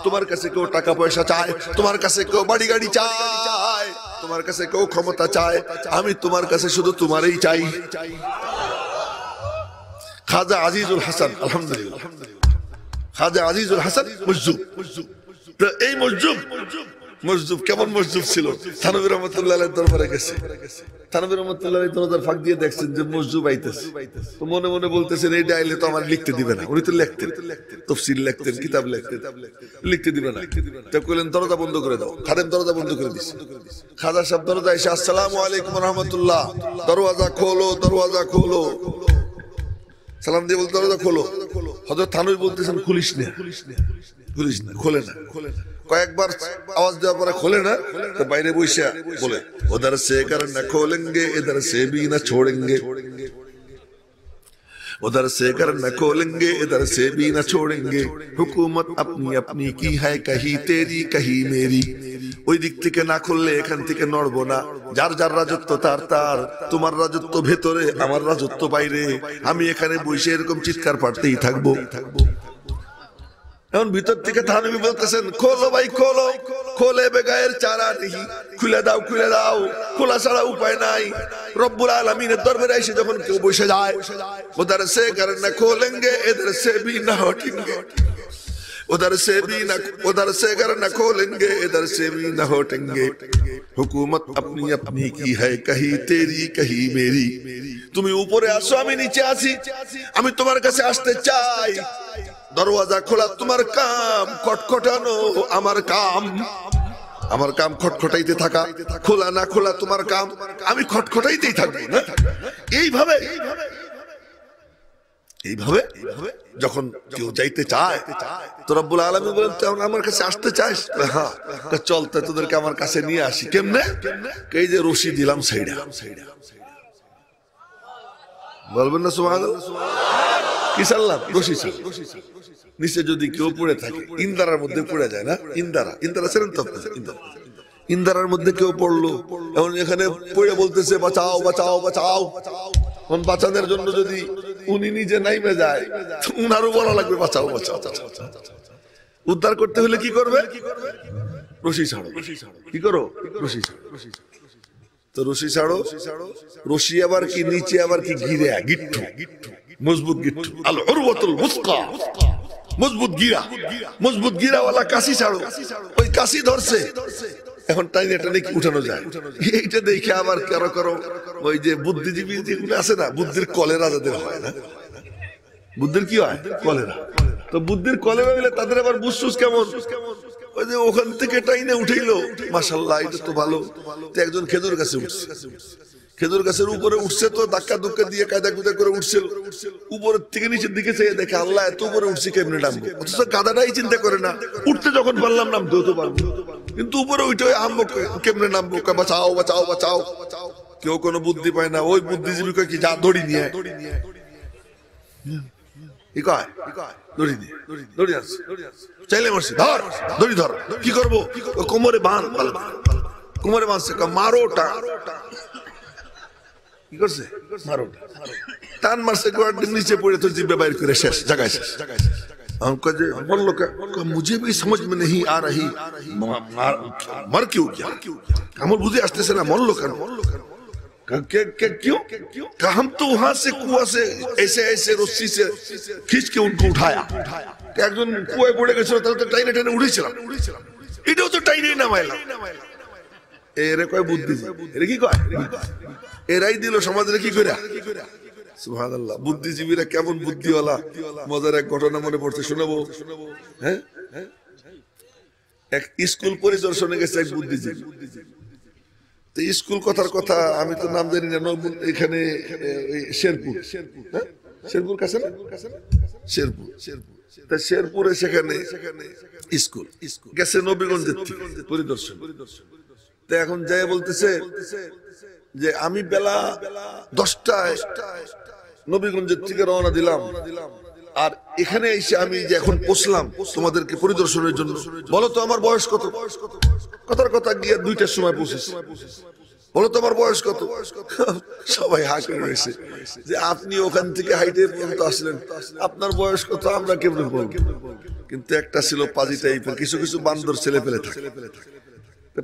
তোমার কাছে কেউ টাকা পয়সা চায়, তোমার কাছে কেউ বাড়ি গাড়ি চায়, তোমার কাছে কেউ ক্ষমতা চায়, আমি তোমার কাছে শুধু তোমারই চাই। খাজা আজিজুল হাসান, আলহামদুলিল্লাহ, খাজা আজিজুল হাসান মজজুব। এই মজজুব কেমন মজজুব ছিল? থানভী রহমাতুল্লাহ আলাইহির দরবারে গেছে। থানভী রহমাতুল্লাহ আলাইহি দরজার ফাঁক দিয়ে দেখছেন যে মজজুব আইতেছে, তো মনে মনে বলতেছেন এই ডাইলে তো আমার লিখতে দিবে না। উনি তো লিখতেন, তাফসীর লিখতেন, কিতাব লিখতেন, লিখতে দিবে না। তো কইলেন দরজা বন্ধ করে দাও। খাদেম দরজা বন্ধ করে দিছে। খাজা সাহেব দরজা এসে আসসালামু আলাইকুম ওয়া রাহমাতুল্লাহ, দরওয়াজা খোলো, দরওয়াজা খোলো। সালাম দিয়ে বলতে দরজা খোলো। হযরত থানভী বলতেছেন খুলিস না, খুলিস না, খোলে না। কয়েকবার আওয়াজ দেওয়ার পরে খোলে না, তো বাইরে বসে বলে উধর সে কর না খোলেঙ্গে ইধর সে ভি না ছোড়েঙ্গে, उधर से कर न खोलेंगे इधर से भी न छोड़ेंगे, हुकूमत अपनी अपनी की है कहीं तेरी कहीं मेरी। ওই দিক থেকে না খুললে এখান থেকে নড়বো না। যার যার রাজত্ব তার তার, তোমার রাজত্ব ভেতরে, আমার রাজত্ব বাইরে। আমি এখানে বসে এরকম চিৎকার পাড়তেই থাকবো। এখন ভিতর থেকে থানভী বলতেছেন খোলো ভাই খোলো, খোলে বেগায়ের চারা নেই, খুলে দাও খুলে দাও, খোলা ছাড়া উপায় নাই। রব্বুল আলামিনের দরবারে এসে যখন কেউ বসে যায়, উধর সে কর না খোলেঙ্গে ইধর সে ভি না হটেঙ্গে, उधर से भी न उधर से कर न खोलेंगे इधर से भी न हटेंगे, हुकूमत अपनी अपनी की है कहीं तेरी कहीं मेरी। তুমি উপরে আসো, আমি নিচে আছি, আমি তোমার কাছে আসতে চাই। দরওয়াজা খোলা তোমার কাম, খটখটানো আমার কাম, আমার কাম খটখটাইতে থাকা। খোলা না খোলা তোমার কাম, আমি খটখটাইতেই থাকবো না। এইভাবে এইভাবে যখন কেউ যাইতে চায়, তো রব্বুল আলামিন বলেন তুই আমার কাছে আসতে চাস? হ্যাঁ, চল তো তোদেরকে আমার কাছে নিয়ে আসি। কেমনে? এই যে রশি দিলাম সাইডা, বলবেন না সুবহানাল্লাহ? কি সাল্লাম? রশি ছিল নিচে, যদি কেউ পড়ে থাকে, ইন্দারার মধ্যে পড়ে যায় না, ইন্দারা ছিলেন তো, ইন্দারার মধ্যে কেউ পড়লো, এখন এখানে পড়ে বলতেছে বাঁচাও বাঁচাও বাঁচাও। বাঁচানোর জন্য যদি উনি নিজে নাইমে যায়, উনারও বলা লাগবে বাঁচাও বাঁচাও। উদ্ধার করতে হলে কি করবে? রশি ছাড়ো। কি করো? রশি ছাড়ো। তো রশি ছাড়ো, রশি আবার কি নিচে আবার কি ঘিরে গিট্টু, মজবুত গিট্টু, আল উরওয়াতুল মুসকা, মজবুত গিরা, মজবুত গিরাওয়ালা কাশি ছাড়ো। ওই কাশি ধরছে, এখন টাইনে টাইনে উঠানো যায়। এইটা দেখে আবার কারো কারো ওই যে বুদ্ধিজীবী যেগুলো আছে না, বুদ্ধির কলেরা যাদের হয় না, বুদ্ধির কি হয়? কলেরা। তো বুদ্ধির কলেরা হইলে তাদের আবার বুঝছুস কেমন? ওই যে ওখান থেকে টাইনে উঠাইলো, মাশাআল্লাহ এটা তো ভালো। তো একজন খেজুর গাছে উঠছে, খেজুর গাছের উপরে উঠছে তো ধাক্কা ধুক্কা দিয়ে কায়দা কুদা করে উঠছিল, উপরের থেকে নিচের দিকে চেয়ে দেখে আল্লাহ এত উপরে উঠছি কেমনে নামবো। অথচ গাধাটাই চিন্তা করে না উঠতে যখন পারলাম নামতেও তো পারবো, কিন্তু উপরে উঠে আমবো কেমনে নামবো, বাঁচাও বাঁচাও বাঁচাও। কেউ কোনো বুদ্ধি পায় না। ওই বুদ্ধিজীবী কি যা দড়ি নিয়ে চাইলে মারছি, ধর দড়ি ধর, কি করবো, কোমরে বাঁধ, কোমরে বাঁধছে, মারো ওটা, কি করছে মারো টান মারছে, নিচে পড়ে তো জিব্বে বাইর করে শেষ জায়গায় শেষ। बोलो क्या मुझे भी समझ में नहीं आ रही, मर क्यों गया, कमल बुद्धि आस्ते से ना मर लो क्यों, हम तो वहां से कुआं से ऐसे ऐसे रस्सी से खींच के उनको उठाया, একজন কুয়ায় পড়ে গেছিল তাহলে তো টাইনে টাইনে উঠেছিলাম, এটাও তো টাইনে নামাইলাম। এরে কয় বুদ্ধি, এরে কি কয়, এরাই দিল সমাজে কি করে। সুবহানাল্লাহ, বুদ্ধিজীবীরা কেমন বুদ্ধিওয়ালা। মজার এক ঘটনা মনে পড়ছে, শোনাবো। হ্যাঁ, এক স্কুল পরিদর্শনে গেছে এক বুদ্ধিজীবী। তো স্কুল কথার কথা আমি তো নাম জানি না, এখানে শেরপুর, শেরপুর কাছে না, শেরপুর, তা শেরপুরে সেখানে স্কুল গেছে নবীগঞ্জের থেকে পরিদর্শন। তো এখন যাই বলতেছে যে আমি বেলা 10টায় নবীগঞ্জের থেকে রওনা দিলাম, আর এখানে এসে আমি যে এখন পৌঁছলাম তোমাদেরকে পরিদর্শনের জন্য, বলো তো আমার বয়স কত। কথার কথা গিয়ে 2টার সময় পৌঁছেছি, বলো তো আমার বয়স কত। সবাই হাসি রয়েছে যে আপনি ওখান থেকে হাইটে পর্যন্ত আসলেন, আপনার বয়স কত আমরা কেমন বলবো। কিন্তু একটা ছিল পাজি টাইপের, কিছু কিছু বান্দর ছেলে পেলে থাকে,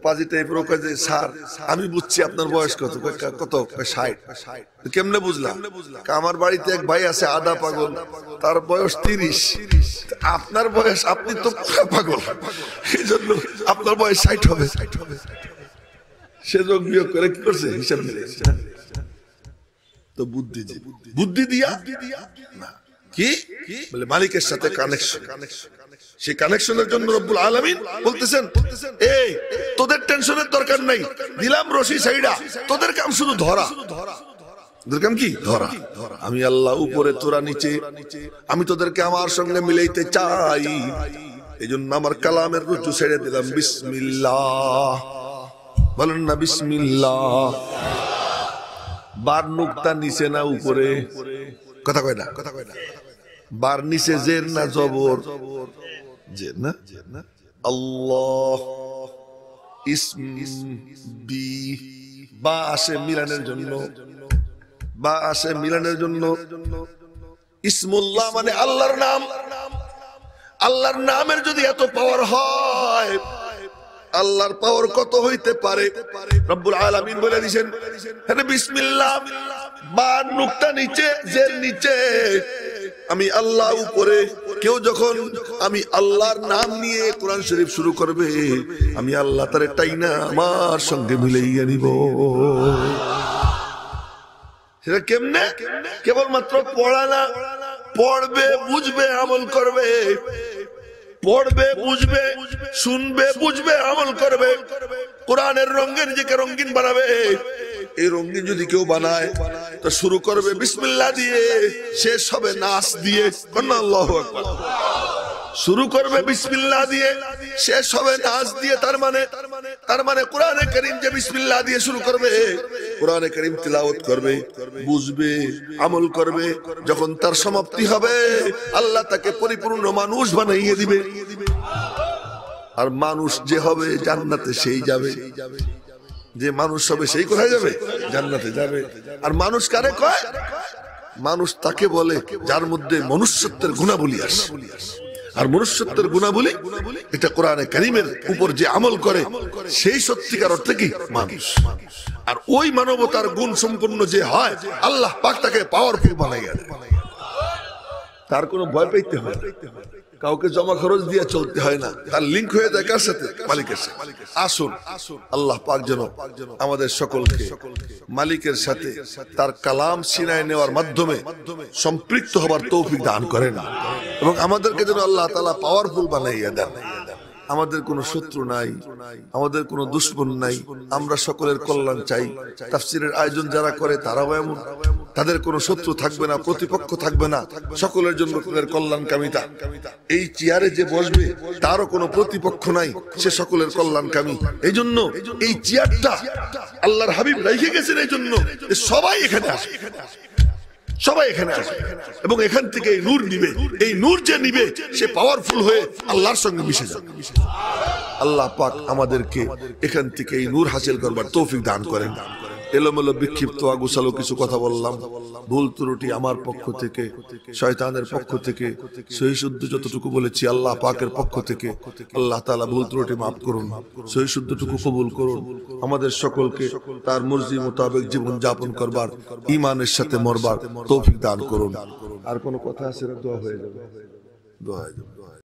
পাজি টাইপের। ওকে যে স্যার আমি বুঝছি আপনার বয়স কত, কত 60। কেমনে বুঝলাম, আমার বাড়িতে এক ভাই আছে আধা পাগল, তার বয়স 30, আপনার বয়স, আপনি তো পাগল, এই জন্য আপনার বয়স 60 হবে। সে যোগ বিয়োগ করে কি করছে, হিসাব মিলেছে। তো বুদ্ধি দিয়া কি বলে, মালিকের সাথে কানেকশন। সেই কানেকশনের জন্য রব্বুল আলামিন বলতেছেন, এই তোদের টেনশনের দরকার নাই, দিলাম রশি সাইডা, তোদের কাম শুধু ধরা। তোদের কাম কি ধরা, আমি আল্লাহ উপরে তোরা নিচে, আমি তোদেরকে আমার সঙ্গে মিলাইতে চাই, এই জন্য আমার কালামের রুজু ছেড়ে দিলাম। বিসমিল্লাহ বলেন না, বিসমিল্লাহ। বার নুকতা নিচে না উপরে, কথা কয় না, বার নিচে জের না জবর, জের না, আল্লাহ ইসম বি, বা আসে মিলানের জন্য, বা আসে মিলানের জন্য। ইসমুল্লাহ মানে আল্লাহর নাম। আল্লাহর নামের যদি এত পাওয়ার হয়, আল্লাহর পাওয়ার কত হইতে পারে। রব্বুল আলামিন বলে দিয়েছেন, হ্যাঁ বিসমিল্লাহ, বা নুকতা নিচে, জের নিচে, আমি আল্লাহ উপরে। কেউ যখন আমি আল্লাহর নাম নিয়ে কোরআন শরীফ শুরু করবে, আমি আল্লাহ তারে টাইনা আমার সঙ্গে মিলাইয়া নিব। সেটা কেমনে, কেবলমাত্র পড়া না, পড়বে, বুঝবে, আমল করবে। পড়বে, বুঝবে, শুনবে, বুঝবে, আমল করবে। কোরআনের রঙের নিজেকে রঙিন বানাবে। এই রঙিন যদি কেউ বানায় তো শুরু করবে বিসমিল্লাহ দিয়ে, শেষ হবে নাচ দিয়ে। আল্লাহু আকবার। শুরু করবে বিসমিল্লাহ দিয়ে, শেষ হবে নাচ দিয়ে। তার মানে কোরআনে কারীম যে বিসমিল্লাহ দিয়ে শুরু করবে, কোরআনে কারীম তিলাওয়াত করবে, বুঝবে, আমল করবে। যখন তার সমাপ্তি হবে, আল্লাহ তাকে পরিপূর্ণ মানুষ বানাইয়ে দিবে। আর মানুষ যে হবে জান্নাতে সেই যাবে, যে মানুষ হবে সেই কোথায় যাবে, জান্নাতে যাবে। আর মানুষ কারে কয়, মানুষ তাকে বলে যার মধ্যে মনুষ্যত্বের গুণাবলী আসে। আর মনুষ্যত্বের গুণাবলী এটা কোরআনে কারীমের উপর যে আমল করে সেই সত্যিকার অর্থে কি মানুষ। আর ওই মানবতার গুণ সম্পন্ন যে হয়, আল্লাহ পাক তাকে পাওয়ারফুল বানাইয়া দেয়। তার কোনো ভয় পাইতে হয় না, কাউকে জমা খরচ দিয়ে চলতে হয় না, তার লিঙ্ক হয়ে যায় কার সাথে, মালিকের সাথে। আসুন আল্লাহ পাক যেন আমাদের সকলকে মালিকের সাথে তার কালাম সিনায় নেওয়ার মাধ্যমে সম্পৃক্ত হবার তৌফিক দান করেন, এবং আমাদেরকে যেন আল্লাহ তাআলা পাওয়ারফুল বানাইয়া দেন। আমাদের কোনো শত্রু নাই, আমাদের কোনো দুশমন নাই, আমরা সকলের কল্যাণ চাই। তাফসীরের আয়োজন যারা করে তারাও এমন, তাদের কোনো শত্রু থাকবে না, প্রতিপক্ষ থাকবে না, সকলের জন্য তাদের কল্যাণকামিতা। এই চেয়ারে যে বসবে তারও কোনো প্রতিপক্ষ নাই, সে সকলের কল্যাণকামী। এই জন্য এই চেয়ারটা আল্লাহর হাবিব রেখে গেছেন, এই জন্য সবাই এখানে আসে, সবাই এখানে আসে এবং এখান থেকে এই নূর নিবে। এই নূর যে নিবে সে পাওয়ারফুল হয়ে আল্লাহর সঙ্গে মিশে যাবে। আল্লাহ পাক আমাদেরকে এখান থেকে এই নূর হাসিল করবার তৌফিক দান করেন। এলোমেলো বিক্ষিপ্ত আগুসালো কিছু কথা বললাম, ভুল ত্রুটি আমার পক্ষ থেকে, শয়তানের পক্ষ থেকে, সহি শুদ্ধ যতটুকু বলেছি আল্লাহ পাকের পক্ষ থেকে। আল্লাহ তাআলা ভুল ত্রুটি মাফ করুন, সহি শুদ্ধটুকু কবুল করুন। আমাদের সকলকে তার মর্জি মোতাবেক জীবন যাপন করবার, ঈমানের সাথে মরবার তৌফিক দান করুন। আর কোনো কথা আছে না? দোয়া হয়ে যাবে, দোয়া হয়ে যাবে।